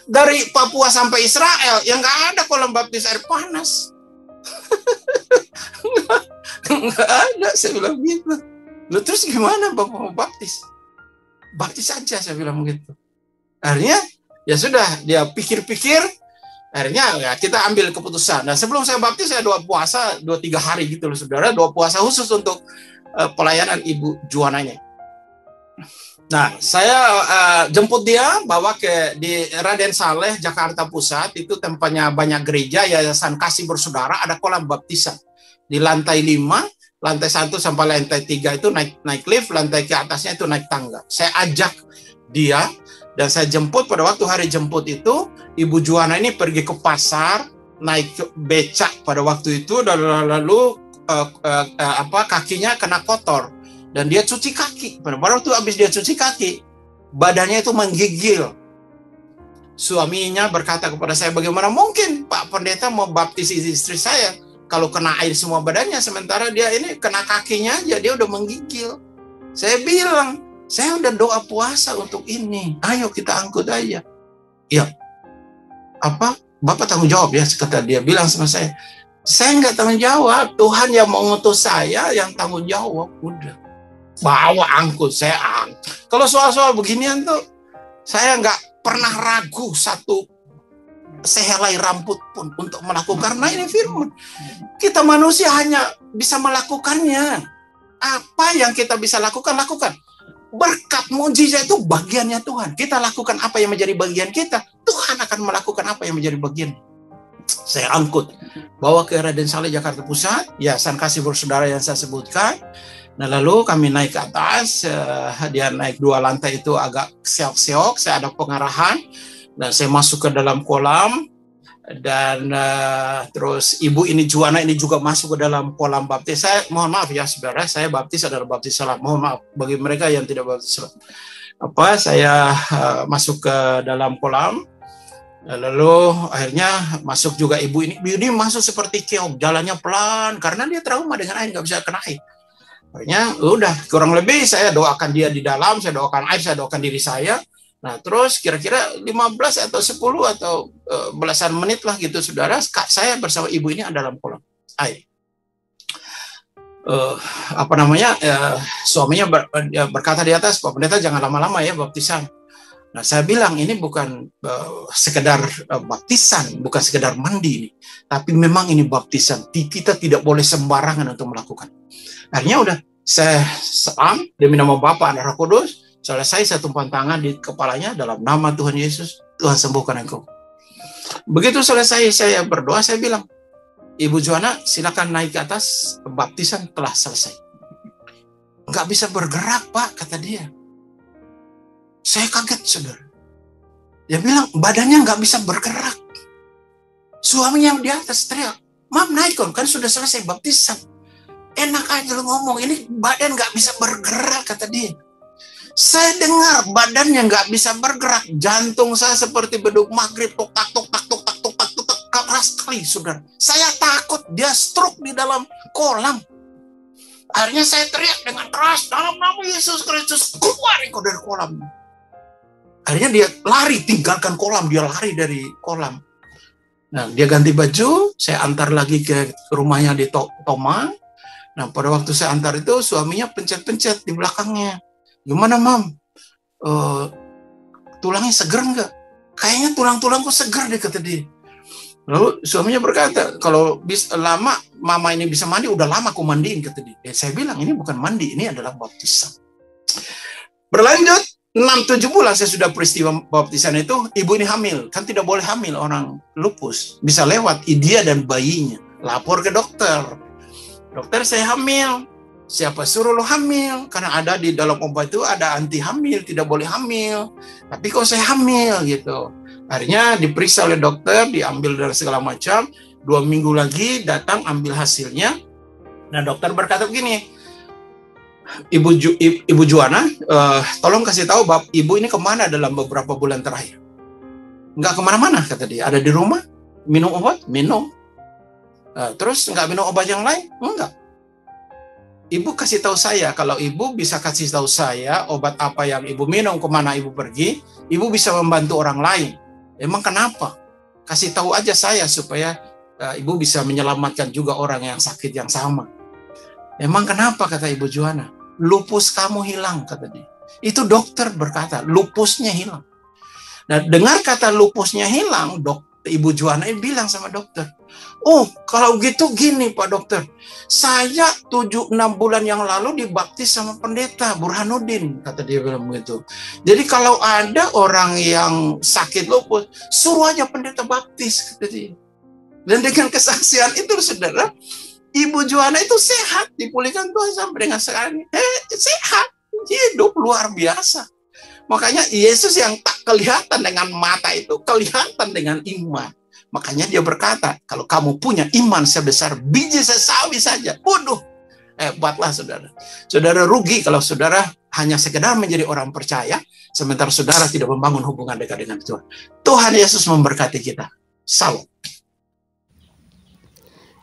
dari Papua sampai Israel yang nggak ada kolam baptis air panas. Nggak ada, saya bilang gitu. Loh, terus gimana Bapak mau baptis? Baptis aja, saya bilang begitu. Akhirnya ya sudah, dia pikir-pikir. Akhirnya ya kita ambil keputusan. Nah sebelum saya baptis saya doa puasa 2-3 hari gitu loh saudara, doa puasa khusus untuk pelayanan Ibu Juana ini. Nah saya jemput dia, bawa di Raden Saleh Jakarta Pusat, itu tempatnya banyak gereja, Yayasan Kasih Bersaudara, ada kolam baptisan di lantai 5, lantai 1 sampai lantai 3 itu naik lift, lantai ke atasnya itu naik tangga. Saya ajak dia dan saya jemput. Pada waktu hari jemput itu Ibu Juana ini pergi ke pasar, naik becak pada waktu itu, dan lalu kakinya kena kotor dan dia cuci kaki. Pada waktu habis dia cuci kaki, badannya itu menggigil. Suaminya berkata kepada saya, bagaimana mungkin Pak Pendeta mau baptis istri saya kalau kena air semua badannya, sementara dia ini kena kakinya aja dia udah menggigil. Saya bilang, saya udah doa puasa untuk ini, ayo kita angkut aja. Ya, Bapak tanggung jawab ya, kata dia bilang sama saya nggak tanggung jawab, Tuhan yang mau ngutus saya yang tanggung jawab. Udah, bawa angkut, saya angkut. Kalau soal-soal beginian tuh, saya nggak pernah ragu satu sehelai rambut pun untuk melakukan, karena ini firman. Kita manusia hanya bisa melakukannya. Apa yang kita bisa lakukan. Berkat mukjizat itu bagiannya Tuhan. Kita lakukan apa yang menjadi bagian kita, Tuhan akan melakukan apa yang menjadi bagian. Saya angkut, bawa ke Raden Saleh Jakarta Pusat, Yayasan Kasih Bersaudara yang saya sebutkan. Nah lalu kami naik ke atas, dia naik 2 lantai itu agak seok-seok, saya ada pengarahan, dan saya masuk ke dalam kolam. Dan terus Ibu ini Juana ini juga masuk ke dalam kolam baptis. Saya mohon maaf ya saudara, saya baptis adalah baptis salam. Mohon maaf bagi mereka yang tidak baptis salam. Saya masuk ke dalam kolam, lalu akhirnya masuk juga Ibu ini masuk seperti keong, jalannya pelan karena dia trauma dengan air, nggak bisa kena air. Akhirnya udah kurang lebih saya doakan dia di dalam, saya doakan air, saya doakan diri saya. Nah terus kira-kira 15 atau 10 atau belasan menit lah gitu saudara, saya bersama Ibu ini ada dalam kolam air. Suaminya berkata di atas, Pak Pendeta jangan lama-lama ya baptisan. Nah saya bilang ini bukan sekedar baptisan, bukan sekedar mandi ini, tapi memang ini baptisan. Kita tidak boleh sembarangan untuk melakukan. Akhirnya udah saya salam demi nama Bapa dan Roh Kudus. Selesai, saya tumpang tangan di kepalanya dalam nama Tuhan Yesus, Tuhan sembuhkan engkau. Begitu selesai saya berdoa, saya bilang, Ibu Juana silakan naik ke atas, baptisan telah selesai. Nggak bisa bergerak Pak, kata dia. Saya kaget saudara. Dia bilang badannya nggak bisa bergerak. Suaminya di atas teriak, Mam naik kan sudah selesai baptisan. Enak aja lu ngomong, ini badan nggak bisa bergerak, kata dia. Saya dengar badannya nggak bisa bergerak, jantung saya seperti beduk maghrib, tok tak tok tak tok tak tok tak tok tak, keras sekali, saudara. Saya takut dia stroke di dalam kolam. Akhirnya saya teriak dengan keras, dalam nama Yesus Kristus, keluar engkau dari kolam. Akhirnya dia lari, tinggalkan kolam, dia lari dari kolam. Nah, dia ganti baju, saya antar lagi ke rumahnya di Tomang. Nah, pada waktu saya antar itu, suaminya pencet-pencet di belakangnya. Gimana Mam? Tulangnya seger nggak? Kayaknya tulang-tulangku seger deh, kata dia. Lalu suaminya berkata, kalau lama mama ini bisa mandi, udah lama aku mandiin, kata dia. Saya bilang ini bukan mandi, ini adalah baptisan. Berlanjut 6-7 bulan saya sudah peristiwa baptisan itu, ibu ini hamil. Kan tidak boleh hamil orang lupus, bisa lewat dia dan bayinya. Lapor ke dokter. Dokter, saya hamil. Siapa suruh lo hamil? Karena ada di dalam obat itu ada anti hamil, tidak boleh hamil. Tapi kok saya hamil gitu. Akhirnya diperiksa oleh dokter, diambil dari segala macam. 2 minggu lagi datang ambil hasilnya. Nah dokter berkata begini, Ibu Juana, tolong kasih tahu ibu ini kemana dalam beberapa bulan terakhir. Nggak kemana-mana, kata dia. Ada di rumah, minum obat, minum. Terus nggak minum obat yang lain? Enggak. Ibu kasih tahu saya, kalau ibu bisa kasih tahu saya obat apa yang ibu minum, kemana ibu pergi, ibu bisa membantu orang lain. Emang kenapa? Kasih tahu aja saya supaya ibu bisa menyelamatkan juga orang yang sakit yang sama. Emang kenapa, kata Ibu Juana? Lupus kamu hilang, kata dia. Itu dokter berkata, lupusnya hilang. Nah, dengar kata lupusnya hilang, Ibu Juana bilang sama dokter, oh kalau gitu gini Pak Dokter, saya 7-6 bulan yang lalu dibaptis sama pendeta Burhanuddin, kata dia bilang begitu. Jadi kalau ada orang yang sakit lupus, suruh aja pendeta baptis, kata dia. Dan dengan kesaksian itu saudara, Ibu Juana itu sehat, dipulihkan Tuhan sampai dengan sekarang. Sehat, hidup luar biasa. Makanya Yesus yang tak kelihatan dengan mata itu kelihatan dengan iman. Makanya dia berkata, kalau kamu punya iman sebesar biji sesawi saja, waduh, hebatlah saudara. Saudara rugi kalau saudara hanya sekedar menjadi orang percaya, sementara saudara tidak membangun hubungan dekat dengan Tuhan. Tuhan Yesus memberkati kita. Salam.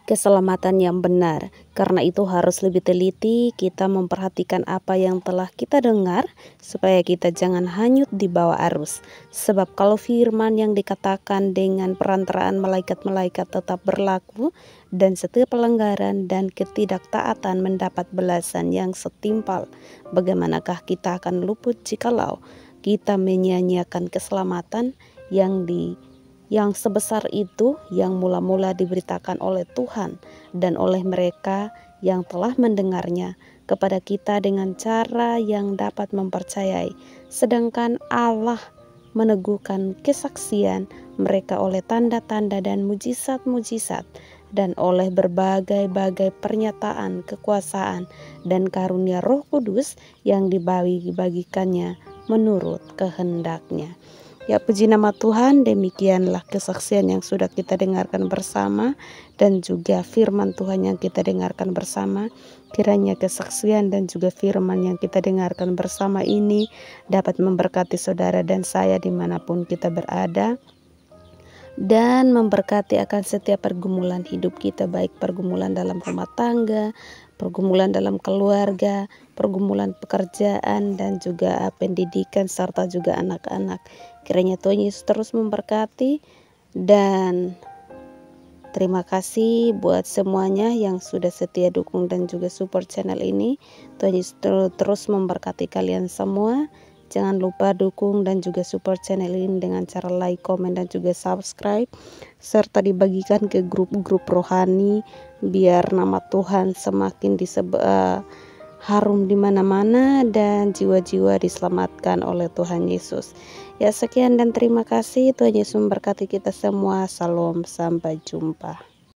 Keselamatan yang benar. Karena itu harus lebih teliti kita memperhatikan apa yang telah kita dengar supaya kita jangan hanyut di bawah arus. Sebab kalau firman yang dikatakan dengan perantaraan malaikat-malaikat tetap berlaku dan setiap pelanggaran dan ketidaktaatan mendapat balasan yang setimpal, bagaimanakah kita akan luput jikalau kita menyia-nyiakan keselamatan yang sebesar itu yang mula-mula diberitakan oleh Tuhan dan oleh mereka yang telah mendengarnya kepada kita dengan cara yang dapat mempercayai, sedangkan Allah meneguhkan kesaksian mereka oleh tanda-tanda dan mujizat-mujizat dan oleh berbagai-bagai pernyataan kekuasaan dan karunia Roh Kudus yang dibagi-bagikannya menurut kehendaknya. Ya, puji nama Tuhan, demikianlah kesaksian yang sudah kita dengarkan bersama dan juga firman Tuhan yang kita dengarkan bersama. Kiranya kesaksian dan juga firman yang kita dengarkan bersama ini dapat memberkati saudara dan saya dimanapun kita berada, dan memberkati akan setiap pergumulan hidup kita, baik pergumulan dalam rumah tangga, pergumulan dalam keluarga, pergumulan pekerjaan, dan juga pendidikan, serta juga anak-anak. Kiranya Tuhan Yesus terus memberkati, dan terima kasih buat semuanya yang sudah setia dukung dan juga support channel ini. Tuhan Yesus terus memberkati kalian semua. Jangan lupa dukung dan juga support channel ini dengan cara like, komen, dan juga subscribe, serta dibagikan ke grup-grup rohani biar nama Tuhan semakin harum di mana-mana dan jiwa-jiwa diselamatkan oleh Tuhan Yesus. Ya, sekian dan terima kasih. Tuhan Yesus memberkati kita semua. Salam, sampai jumpa.